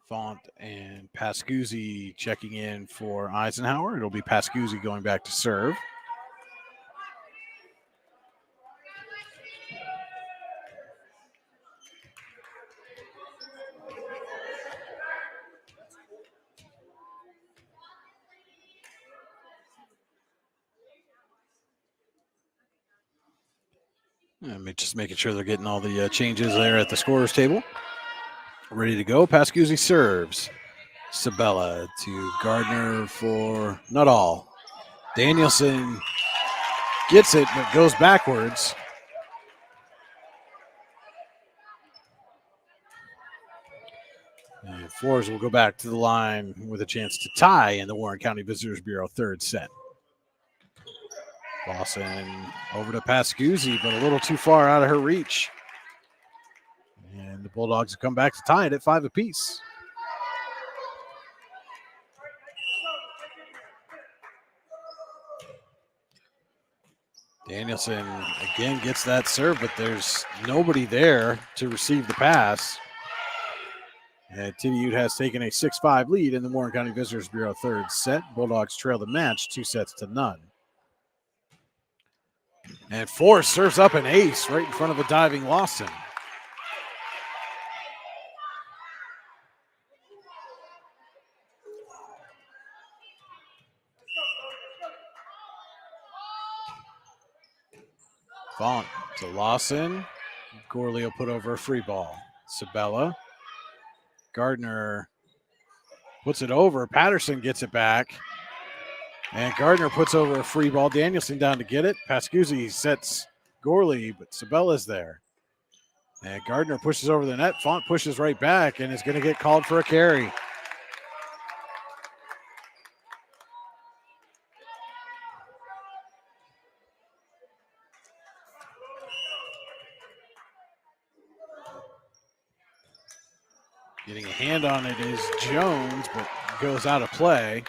Speaker 1: Font and Pascuzzi checking in for Eisenhower. It'll be Pascuzzi going back to serve. Just making sure they're getting all the changes there at the scorer's table. Ready to go. Pascuzzi serves. Sabella to Gardner for Nuttall. Danielson gets it, but goes backwards. And fours will go back to the line with a chance to tie in the Warren County Visitors Bureau third set. Lawson over to Pascuzzi, but a little too far out of her reach. And the Bulldogs have come back to tie it at 5 apiece. Danielson again gets that serve, but there's nobody there to receive the pass. And Tidioute has taken a 6-5 lead in the Warren County Visitors Bureau third set. Bulldogs trail the match 2-0. And Forrest serves up an ace right in front of a diving Lawson. Font to Lawson. Gorley will put over a free ball. Sabella. Gardner puts it over. Patterson gets it back. And Gardner puts over a free ball. Danielson down to get it. Pascuzzi sets Gorley, but Sabella's there. And Gardner pushes over the net. Font pushes right back and is going to get called for a carry. Getting a hand on it is Jones, but goes out of play.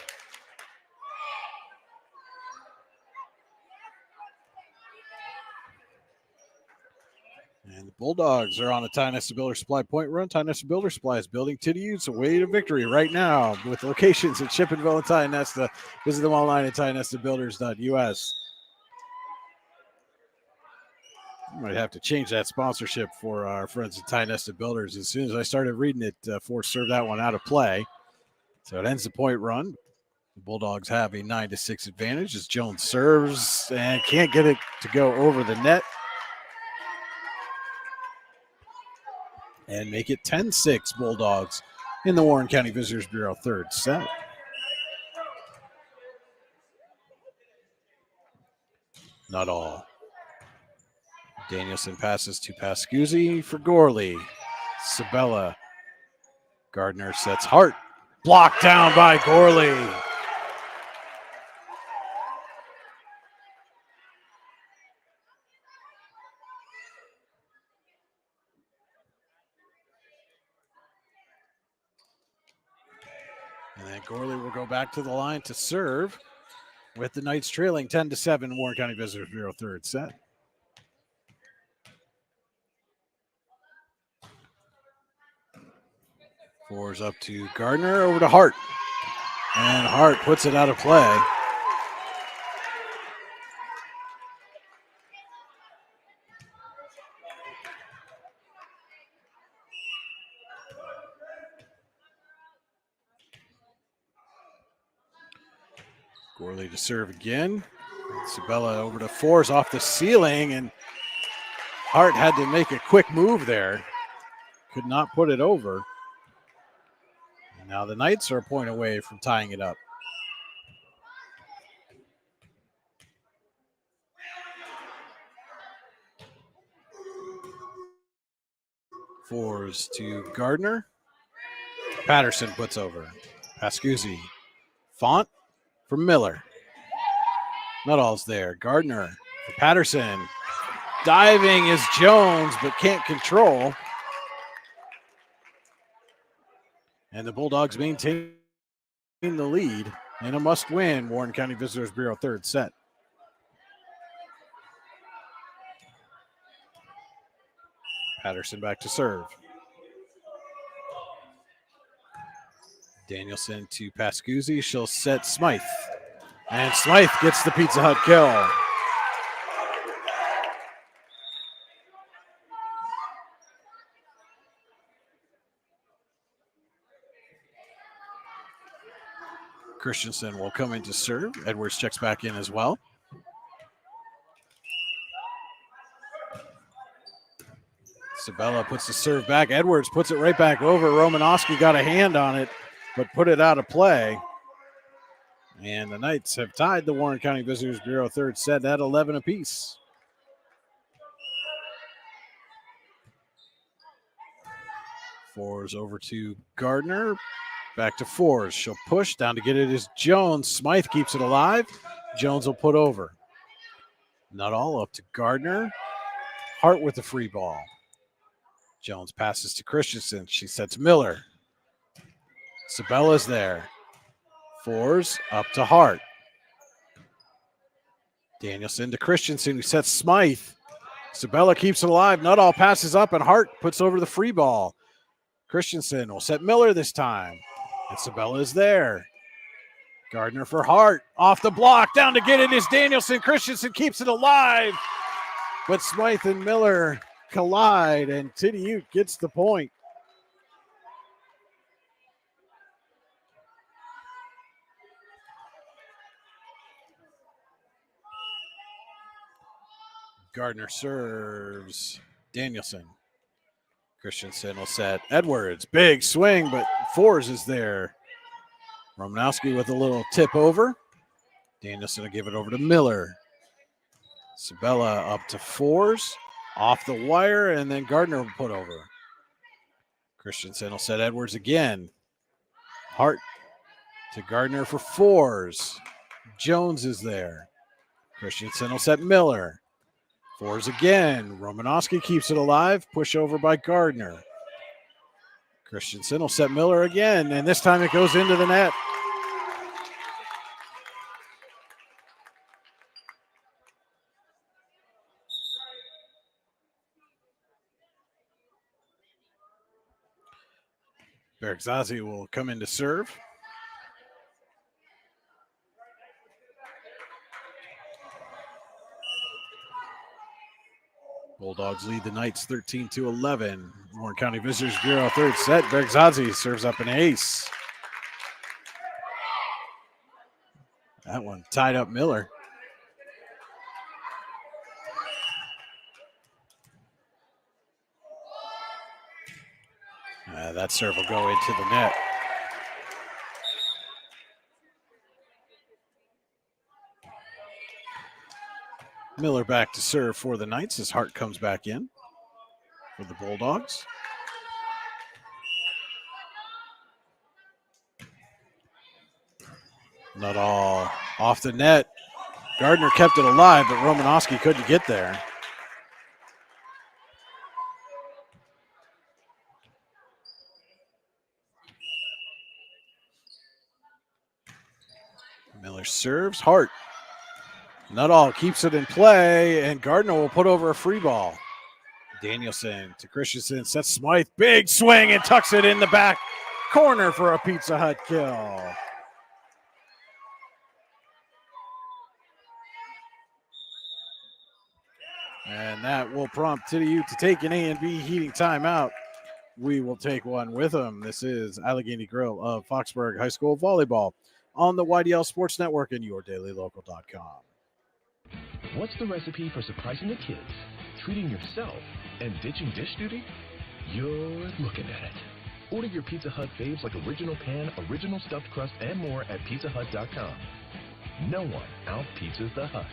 Speaker 1: And the Bulldogs are on a Ty Nesta Builder Supply point run. Ty Nesta Builder Supply is building Tidioute away to victory right now with locations at Chippenville and Ty Nesta. Visit them online at tyNestabuilders.us. Might have to change that sponsorship for our friends at Tie Nested Builders. As soon as I started reading it, Force served that one out of play. So it ends the point run. The Bulldogs have a 9-6 advantage as Jones serves and can't get it to go over the net. And make it 10-6 Bulldogs in the Warren County Visitors Bureau third set. Not all. Danielson passes to Pascuzzi for Gorley. Sabella. Gardner sets Hart. Blocked down by Gorley. And then Gorley will go back to the line to serve with the Knights trailing 10-7 Warren County Visitors Bureau third set. Fours up to Gardner, over to Hart. And Hart puts it out of play. Gorley to serve again. Sabella over to Fours off the ceiling, and Hart had to make a quick move there. Could not put it over. And now the Knights are a point away from tying it up. Fours to Gardner. Patterson puts over. Pascuzzi. Font for Miller. Nuttall's there. Gardner for Patterson. Diving is Jones, but can't control. And the Bulldogs maintain the lead in a must-win Warren County Visitors Bureau third set. Patterson back to serve. Danielson to Pascuzzi. She'll set Smythe. And Smythe gets the Pizza Hut kill. Christensen will come in to serve. Edwards checks back in as well. Sabella puts the serve back. Edwards puts it right back over. Romanowski got a hand on it, but put it out of play. And the Knights have tied the Warren County Visitors Bureau third set at 11 apiece. Fours over to Gardner. Back to Fours. She'll push. Down to get it is Jones. Smythe keeps it alive. Jones will put over. Not all up to Gardner. Hart with the free ball. Jones passes to Christensen. She sets Miller. Sabella's there. Fours up to Hart. Danielson to Christensen, who sets Smythe. Sabella keeps it alive. Nuttall passes up, and Hart puts over the free ball. Christensen will set Miller this time. And Sabella is there. Gardner for Hart. Off the block. Down to get it is Danielson. Christensen keeps it alive. But Smythe and Miller collide, and Tidioute gets the point. Gardner serves Danielson. Christensen will set Edwards. Big swing, but Fours is there. Romanowski with a little tip over. Danielson will give it over to Miller. Sabella up to Fours. Off the wire, and then Gardner will put over. Christensen will set Edwards again. Hart to Gardner for Fours. Jones is there. Christensen will set Miller. Fours again. Romanowski keeps it alive. Push over by Gardner. Christensen will set Miller again, and this time it goes into the net. Bergzazi will come in to serve. Bulldogs lead the Knights 13-11. Warren County Visitors Bureau third set. Bergzadze serves up an ace. That one tied up Miller. That serve will go into the net. Miller back to serve for the Knights as Hart comes back in for the Bulldogs. Not all off the net. Gardner kept it alive, but Romanowski couldn't get there. Miller serves. Hart. Nuttall keeps it in play, and Gardner will put over a free ball. Danielson to Christensen, sets Smythe. Big swing and tucks it in the back corner for a Pizza Hut kill. And that will prompt Tidioute to take an A and B heating timeout. We will take one with them. This is Allegheny Grill of Foxburg High School Volleyball on the YDL Sports Network and yourdailylocal.com.
Speaker 8: What's the recipe for surprising the kids, treating yourself, and ditching dish duty? You're looking at it. Order your Pizza Hut faves like original pan, original stuffed crust, and more at pizzahut.com. No one out-pizzas the Hut.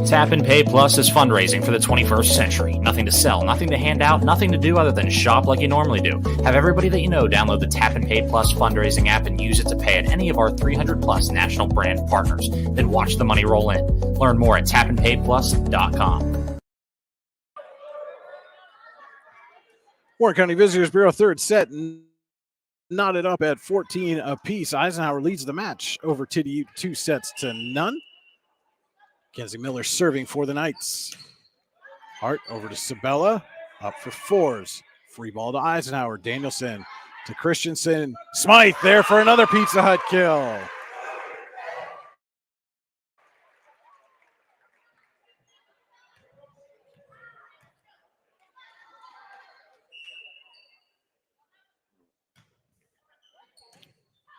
Speaker 7: Tap and Pay Plus is fundraising for the 21st century. Nothing to sell, nothing to hand out, nothing to do other than shop like you normally do. Have everybody that you know download the Tap and Pay Plus fundraising app and use it to pay at any of our 300 plus national brand partners. Then watch the money roll in. Learn more at tapandpayplus.com.
Speaker 1: Warren County Visitors Bureau third set knotted up at 14 apiece. Eisenhower leads the match over Tidioute 2-0. Kenzie Miller serving for the Knights. Hart over to Sabella, up for fours. Free ball to Eisenhower. Danielson to Christensen. Smythe there for another Pizza Hut kill.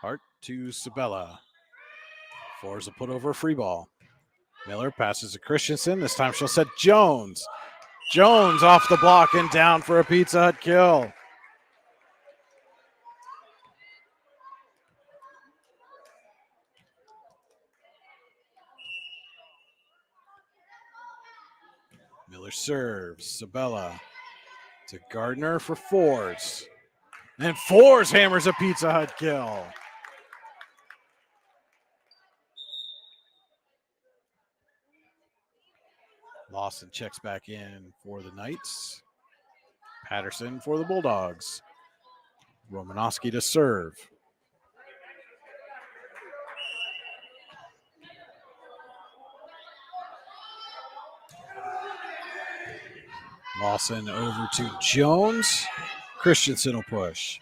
Speaker 1: Hart to Sabella. Fours will put over a free ball. Miller passes to Christensen. This time she'll set Jones. Jones off the block and down for a Pizza Hut kill. Miller serves. Sabella to Gardner for fours. And fours hammers a Pizza Hut kill. Lawson checks back in for the Knights. Patterson for the Bulldogs. Romanowski to serve. Lawson over to Jones. Christensen will push.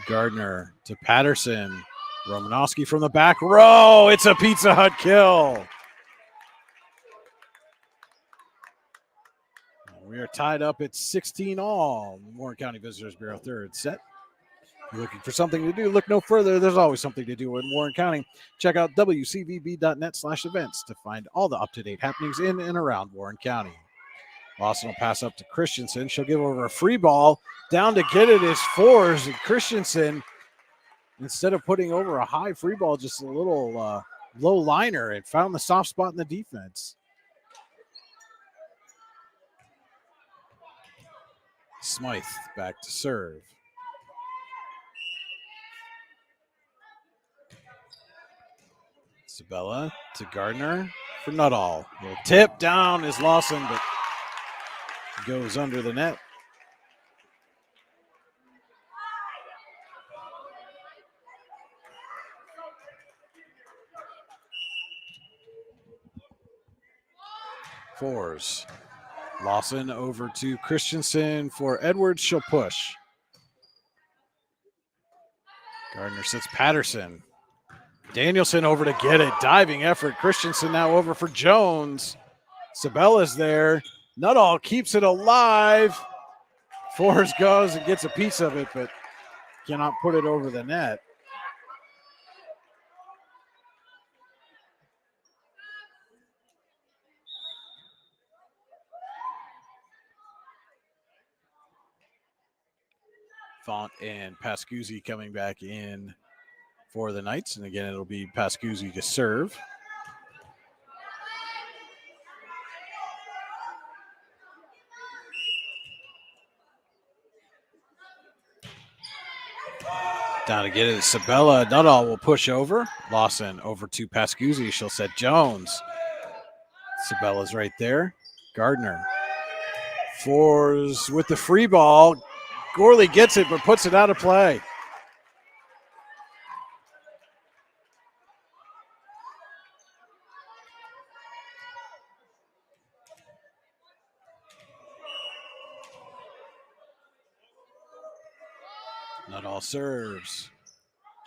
Speaker 1: Gardner to Patterson. Romanowski from the back row. It's a Pizza Hut kill. We are tied up at 16 all. Warren County Visitors Bureau third set. You're looking for something to do? Look no further. There's always something to do in Warren County. Check out wcvb.net/events to find all the up-to-date happenings in and around Warren County. Lawson will pass up to Christensen. She'll give over a free ball. Down to get it is fours. And Christensen, instead of putting over a high free ball, just a little low liner and found the soft spot in the defense. Smythe back to serve. Sabella to Gardner for Nuttall. Little tip down is Lawson, but goes under the net. Fours. Lawson over to Christensen for Edwards. She'll push. Gardner sits Patterson. Danielson over to get it. Diving effort. Christensen now over for Jones. Sabella's there. Nuttall keeps it alive. Forrest goes and gets a piece of it, but cannot put it over the net. Font and Pascuzzi coming back in for the Knights. And again, it'll be Pascuzzi to serve. Down to get it. Sabella. Nuttall will push over. Lawson over to Pascuzzi. She'll set Jones. Sabella's right there. Gardner. Fours with the free ball. Gorley gets it, but puts it out of play. Nuttall serves.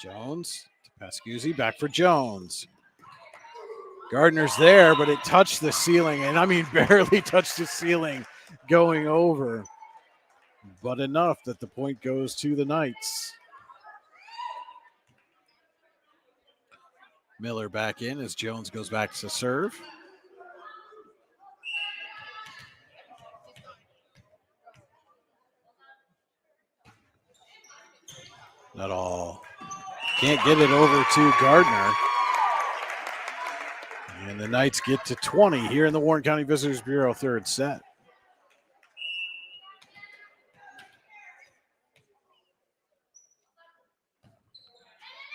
Speaker 1: Jones to Pascuzzi. Back for Jones. Gardner's there, but it touched the ceiling, and I mean barely touched the ceiling going over. But enough that the point goes to the Knights. Miller back in as Jones goes back to serve. Nuttall can't get it over to Gardner. And the Knights get to 20 here in the Warren County Visitors Bureau third set.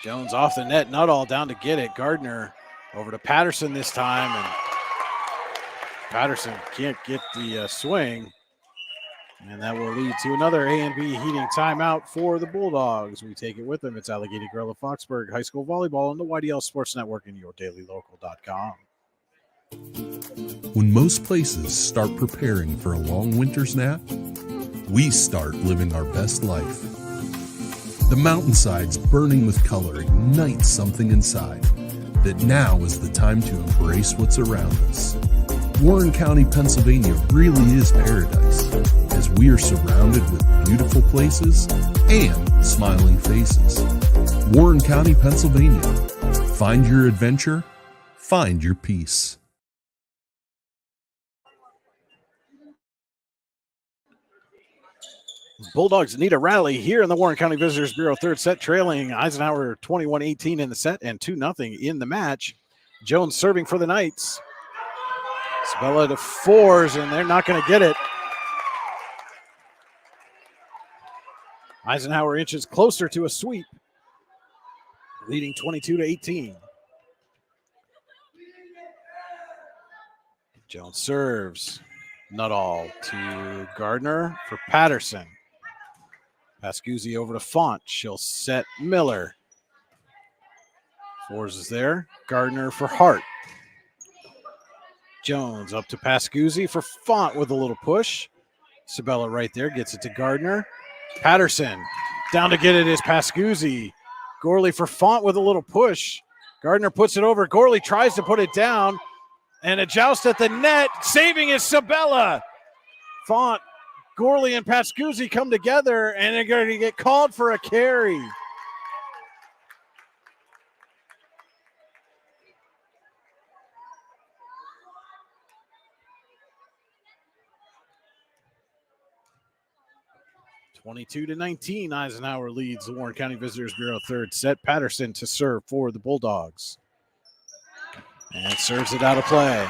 Speaker 1: Jones off the net, Nuttall down to get it. Gardner over to Patterson this time, and Patterson can't get the swing. And that will lead to another A&B heating timeout for the Bulldogs. We take it with them. It's Allegheny Grill of Foxburg High School Volleyball on the YDL Sports Network and yourdailylocal.com.
Speaker 9: When most places start preparing for a long winter's nap, we start living our best life. The mountainsides burning with color ignite something inside that now is the time to embrace what's around us. Warren County, Pennsylvania really is paradise, as we are surrounded with beautiful places and smiling faces. Warren County, Pennsylvania. Find your adventure, find your peace.
Speaker 1: Bulldogs need a rally here in the Warren County Visitors Bureau third set, trailing Eisenhower 21-18 in the set and 2-0 in the match. Jones serving for the Knights. Sabella to fours, and they're not going to get it. Eisenhower inches closer to a sweep, leading 22-18. Jones serves. Nuttall to Gardner for Patterson. Pascuzzi over to Font. She'll set Miller. Fours is there. Gardner for Hart. Jones up to Pascuzzi for Font with a little push. Sabella right there gets it to Gardner. Patterson down to get it is Pascuzzi. Gorley for Font with a little push. Gardner puts it over. Gorley tries to put it down. And a joust at the net. Saving is Sabella. Font, Gorley, and Pascuzzi come together, and they're going to get called for a carry. (22-19). Eisenhower leads the Warren County Visitors Bureau third set. Patterson to serve for the Bulldogs. And serves it out of play.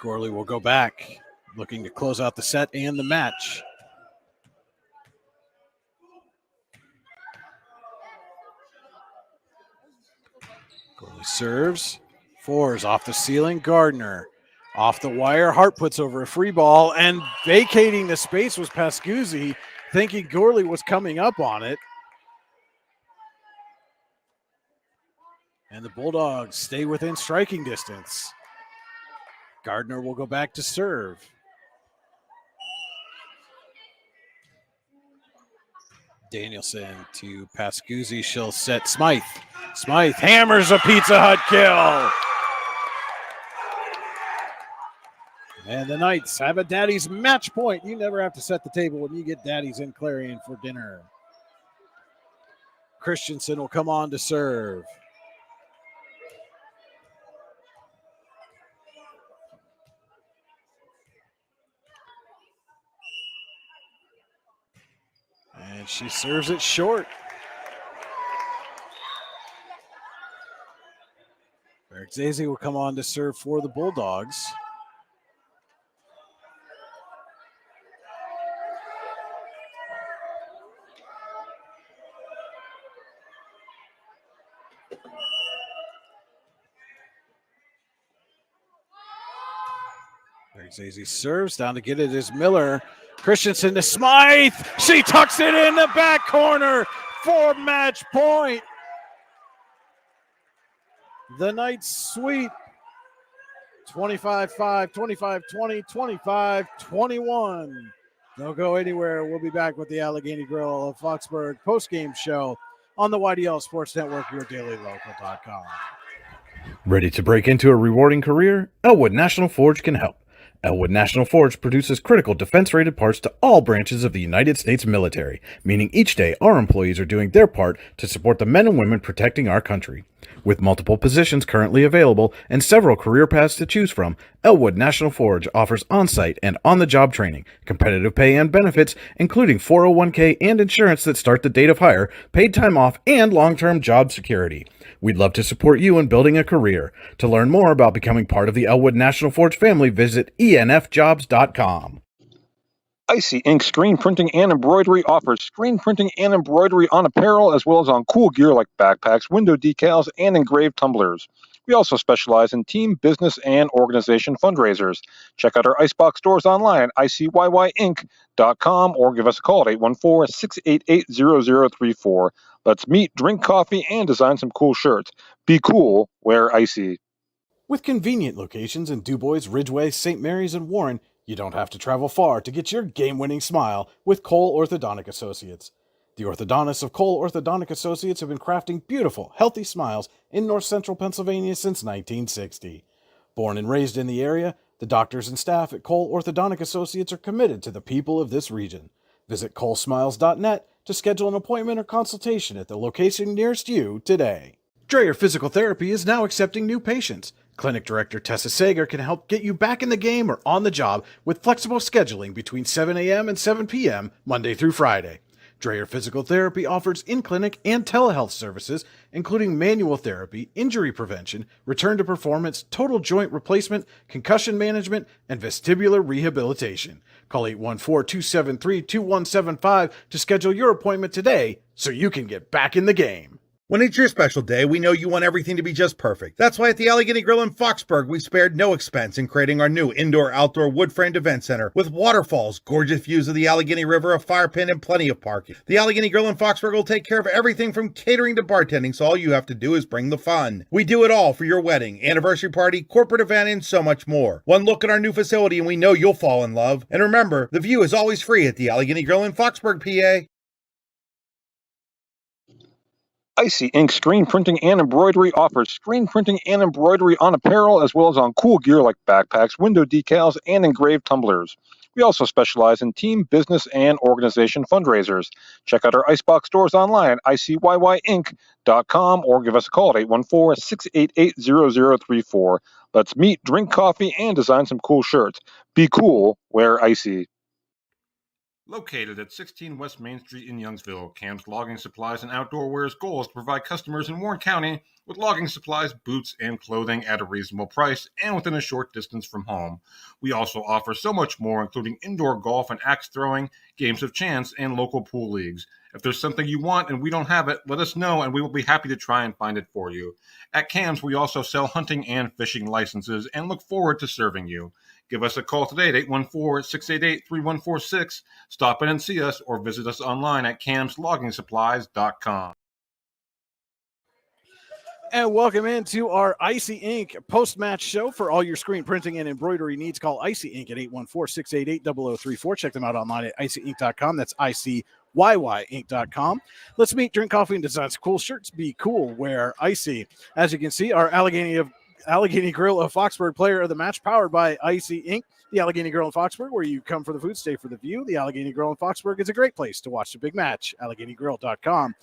Speaker 1: Gorley will go back, looking to close out the set and the match. Gorley serves. Fours off the ceiling. Gardner off the wire. Hart puts over a free ball, and vacating the space was Pascuzzi, thinking Gorley was coming up on it. And the Bulldogs stay within striking distance. Gardner will go back to serve. Danielson to Pascuzzi. She'll set Smythe. Smythe hammers a Pizza Hut kill. And the Knights have a Daddy's match point. You never have to set the table when you get Daddy's in Clarion for dinner. Christensen will come on to serve. And she serves it short. Bergzese will come on to serve for the Bulldogs. Bergzese serves. Down to get it is Miller. Christensen to Smythe. She tucks it in the back corner for match point. The Knights sweep 25-5, 25-20, 25-21. Don't go anywhere. We'll be back with the Allegheny Grill of Foxburg postgame show on the YDL Sports Network, yourdailylocal.com.
Speaker 10: Ready to break into a rewarding career? Elwood National Forge can help. Elwood National Forge produces critical defense-rated parts to all branches of the United States military, meaning each day our employees are doing their part to support the men and women protecting our country. With multiple positions currently available and several career paths to choose from, Elwood National Forge offers on-site and on-the-job training, competitive pay and benefits, including 401k and insurance that start the date of hire, paid time off, and long-term job security. We'd love to support you in building a career. To learn more about becoming part of the Elwood National Forge family, visit enfjobs.com.
Speaker 2: Icy Ink Screen Printing and Embroidery offers screen printing and embroidery on apparel as well as on cool gear like backpacks, window decals, and engraved tumblers. We also specialize in team, business, and organization fundraisers. Check out our Icebox stores online at icyyyink.com or give us a call at 814-688-0034. Let's meet, drink coffee, and design some cool shirts. Be cool, wear icy.
Speaker 1: With convenient locations in DuBois, Ridgeway, St. Mary's, and Warren, you don't have to travel far to get your game-winning smile with Cole Orthodontic Associates. The orthodontists of Cole Orthodontic Associates have been crafting beautiful, healthy smiles in north-central Pennsylvania since 1960. Born and raised in the area, the doctors and staff at Cole Orthodontic Associates are committed to the people of this region. Visit colesmiles.net to schedule an appointment or consultation at the location nearest you today. Dreyer Physical Therapy is now accepting new patients. Clinic Director Tessa Sager can help get you back in the game or on the job with flexible scheduling between 7 a.m. and 7 p.m. Monday through Friday. Dreyer Physical Therapy offers in-clinic and telehealth services, including manual therapy, injury prevention, return to performance, total joint replacement, concussion management, and vestibular rehabilitation. Call 814-273-2175 to schedule your appointment today so you can get back in the game.
Speaker 3: When it's your special day, we know you want everything to be just perfect. That's why at the Allegheny Grill in Foxburg, we spared no expense in creating our new indoor-outdoor wood-framed event center with waterfalls, gorgeous views of the Allegheny River, a fire pit, and plenty of parking. The Allegheny Grill in Foxburg will take care of everything from catering to bartending, so all you have to do is bring the fun. We do it all for your wedding, anniversary party, corporate event, and so much more. One look at our new facility and we know you'll fall in love. And remember, the view is always free at the Allegheny Grill in Foxburg, PA.
Speaker 2: Icy Ink Screen Printing and Embroidery offers screen printing and embroidery on apparel as well as on cool gear like backpacks, window decals, and engraved tumblers. We also specialize in team, business, and organization fundraisers. Check out our Icebox stores online at icyyyink.com or give us a call at 814-688-0034. Let's meet, drink coffee, and design some cool shirts. Be cool, wear icy.
Speaker 4: Located at 16 West Main Street in Youngsville, Cam's Logging Supplies and Outdoor Wear's goal is to provide customers in Warren County with logging supplies, boots, and clothing at a reasonable price and within a short distance from home. We also offer so much more, including indoor golf and axe throwing, games of chance, and local pool leagues. If there's something you want and we don't have it, let us know and we will be happy to try and find it for you. At Cam's, we also sell hunting and fishing licenses and look forward to serving you. Give us a call today at 814-688-3146. Stop in and see us or visit us online at camsloggingsupplies.com.
Speaker 1: And welcome into our Icy Ink post-match show. For all your screen printing and embroidery needs, call Icy Ink at 814-688-0034. Check them out online at icyink.com. That's icyyyink.com. ICYYinc.com. Let's meet, drink coffee, and design some cool shirts. Be cool, wear icy. As you can see, our Allegheny Grill of Foxburg Player of the Match, powered by Icy Inc. The Allegheny Grill in Foxburg, where you come for the food, stay for the view. The Allegheny Grill in Foxburg is a great place to watch the big match. AlleghenyGrill.com.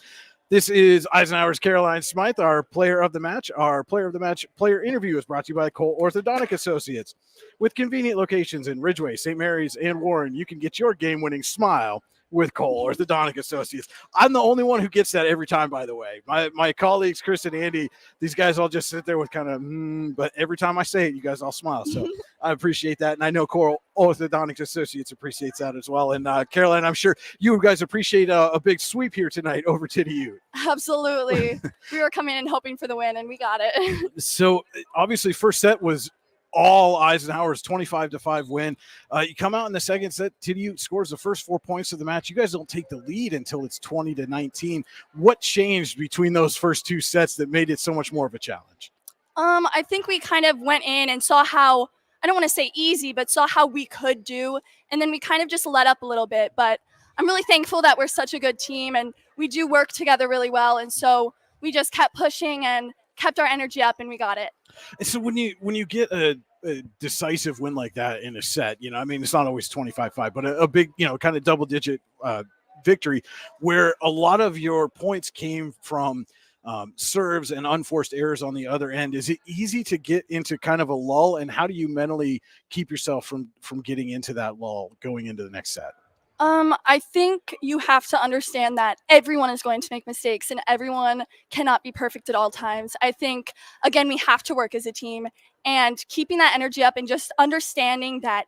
Speaker 1: This is Eisenhower's Caroline Smythe, our player of the match. Our player of the match player interview is brought to you by Cole Orthodontic Associates. With convenient locations in Ridgeway, St. Mary's, and Warren, you can get your game-winning smile with Cole Orthodontic Associates. I'm the only one who gets that every time, by the way. My colleagues, Chris and Andy, these guys all just sit there with kind of, but every time I say it, you guys all smile. So I appreciate that. And I know Cole Orthodontic Associates appreciates that as well. And Caroline, I'm sure you guys appreciate a big sweep here tonight over Tidioute.
Speaker 11: Absolutely. We were coming in hoping for the win, and we got it.
Speaker 1: So obviously first set was all Eisenhower's 25-5 win. You come out in the second set, Tidioute scores the first 4 points of the match. You guys don't take the lead until it's 20-19. What changed between those first two sets that made it so much more of a challenge?
Speaker 11: I think we kind of went in and saw how, I don't want to say easy, but saw how we could do. And then we kind of just let up a little bit. But I'm really thankful that we're such a good team and we do work together really well. And so we just kept pushing and kept our energy up, and we got it.
Speaker 1: And so when you get a decisive win like that in a set, I mean, it's not always 25-5, but a big, kind of double-digit victory where a lot of your points came from serves and unforced errors on the other end. Is it easy to get into kind of a lull, and how do you mentally keep yourself from getting into that lull going into the next set?
Speaker 11: I think you have to understand that everyone is going to make mistakes and everyone cannot be perfect at all times. I think, again, we have to work as a team, and keeping that energy up and just understanding that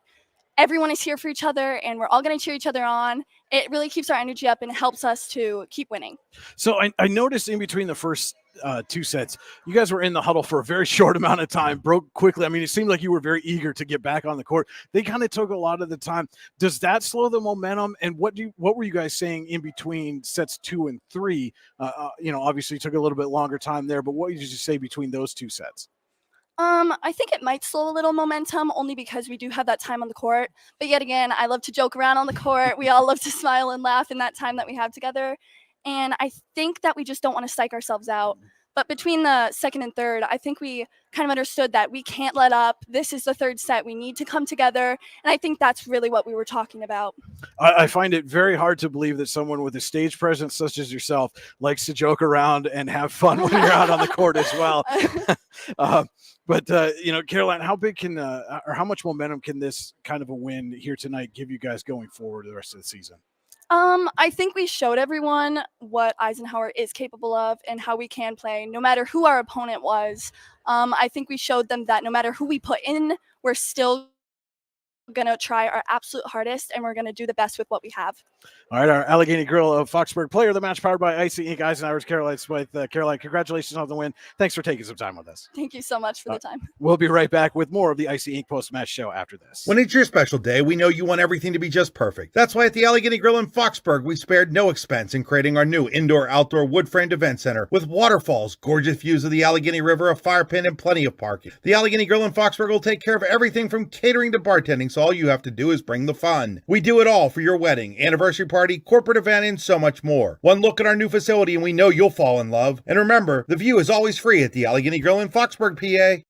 Speaker 11: everyone is here for each other and we're all going to cheer each other on. It really keeps our energy up and helps us to keep winning.
Speaker 1: So I noticed in between the first two sets, you guys were in the huddle for a very short amount of time, broke quickly. I mean, it seemed like you were very eager to get back on the court. They kind of took a lot of the time. Does that slow the momentum? And what were you guys saying in between sets 2 and 3? Obviously took a little bit longer time there, but what did you say between those two sets?
Speaker 11: I think it might slow a little momentum only because we do have that time on the court. But yet again, I love to joke around on the court. We all love to smile and laugh in that time that we have together. And I think that we just don't want to psych ourselves out. But between the second and third, I think we kind of understood that we can't let up. This is the third set. We need to come together. And I think that's really what we were talking about.
Speaker 1: I find it very hard to believe that someone with a stage presence such as yourself likes to joke around and have fun when you're out on the court as well. But Caroline, how big or how much momentum can this kind of a win here tonight give you guys going forward the rest of the season?
Speaker 11: I think we showed everyone what Eisenhower is capable of and how we can play, no matter who our opponent was. I think we showed them that no matter who we put in, we're still going to try our absolute hardest, and we're going to do the best with what we have.
Speaker 1: All right, our Allegheny Grill of Foxburg Player of the Match, powered by Icy Inc. Eisenhower's Caroline Smythe. Caroline, congratulations on the win. Thanks for taking some time with us.
Speaker 11: Thank you so much for the time.
Speaker 1: We'll be right back with more of the Icy Inc. post-match show after this.
Speaker 3: When it's your special day, we know you want everything to be just perfect. That's why at the Allegheny Grill in Foxburg, we spared no expense in creating our new indoor-outdoor wood-framed event center with waterfalls, gorgeous views of the Allegheny River, a fire pit, and plenty of parking. The Allegheny Grill in Foxburg will take care of everything from catering to bartending, so all you have to do is bring the fun. We do it all for your wedding, anniversary party, corporate event, and so much more. One look at our new facility and we know you'll fall in love. And remember, the view is always free at the Allegheny Grill in Foxburg, PA.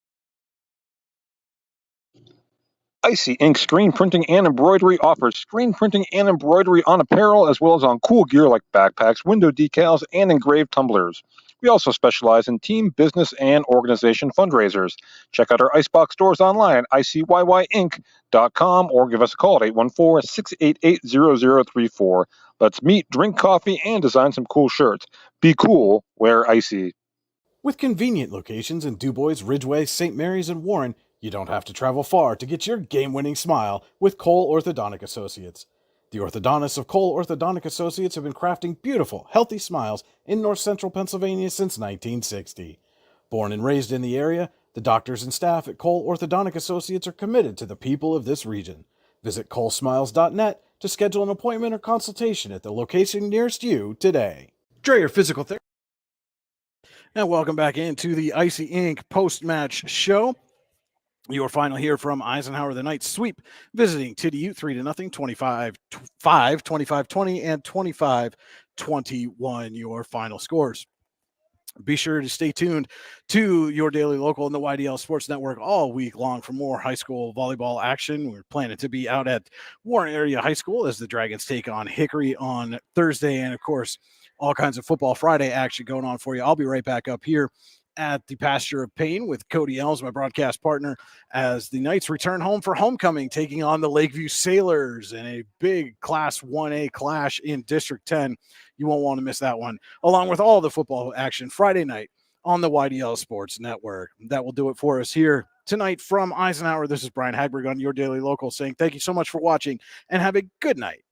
Speaker 2: Icy Ink Screen Printing and Embroidery offers screen printing and embroidery on apparel as well as on cool gear like backpacks, window decals, and engraved tumblers. We also specialize in team, business, and organization fundraisers. Check out our Icebox stores online at ICYYinc.com or give us a call at 814-688-0034. Let's meet, drink coffee, and design some cool shirts. Be cool, wear Icy.
Speaker 1: With convenient locations in DuBois, Ridgeway, St. Mary's, and Warren, you don't have to travel far to get your game-winning smile with Cole Orthodontic Associates. The orthodontists of Cole Orthodontic Associates have been crafting beautiful, healthy smiles in north central Pennsylvania since 1960. Born and raised in the area, the doctors and staff at Cole Orthodontic Associates are committed to the people of this region. Visit colesmiles.net to schedule an appointment or consultation at the location nearest you today. Dreyer Physical Therapy. And welcome back into the Icy Inc. post-match show. Your final here from Eisenhower, the Knights sweep, visiting Tidioute 3-0, 25-5, 25-20, and 25-21, your final scores. Be sure to stay tuned to your daily local and the YDL Sports Network all week long for more high school volleyball action. We're planning to be out at Warren Area High School as the Dragons take on Hickory on Thursday. And, of course, all kinds of Football Friday action going on for you. I'll be right back up here at the Pasture of Pain with Cody Ells, my broadcast partner, as the Knights return home for homecoming, taking on the Lakeview Sailors in a big Class 1A clash in District 10. You won't want to miss that one, along with all the football action Friday night on the YDL Sports Network. That will do it for us here tonight from Eisenhower. This is Brian Hagberg on your Daily Local saying thank you so much for watching and have a good night.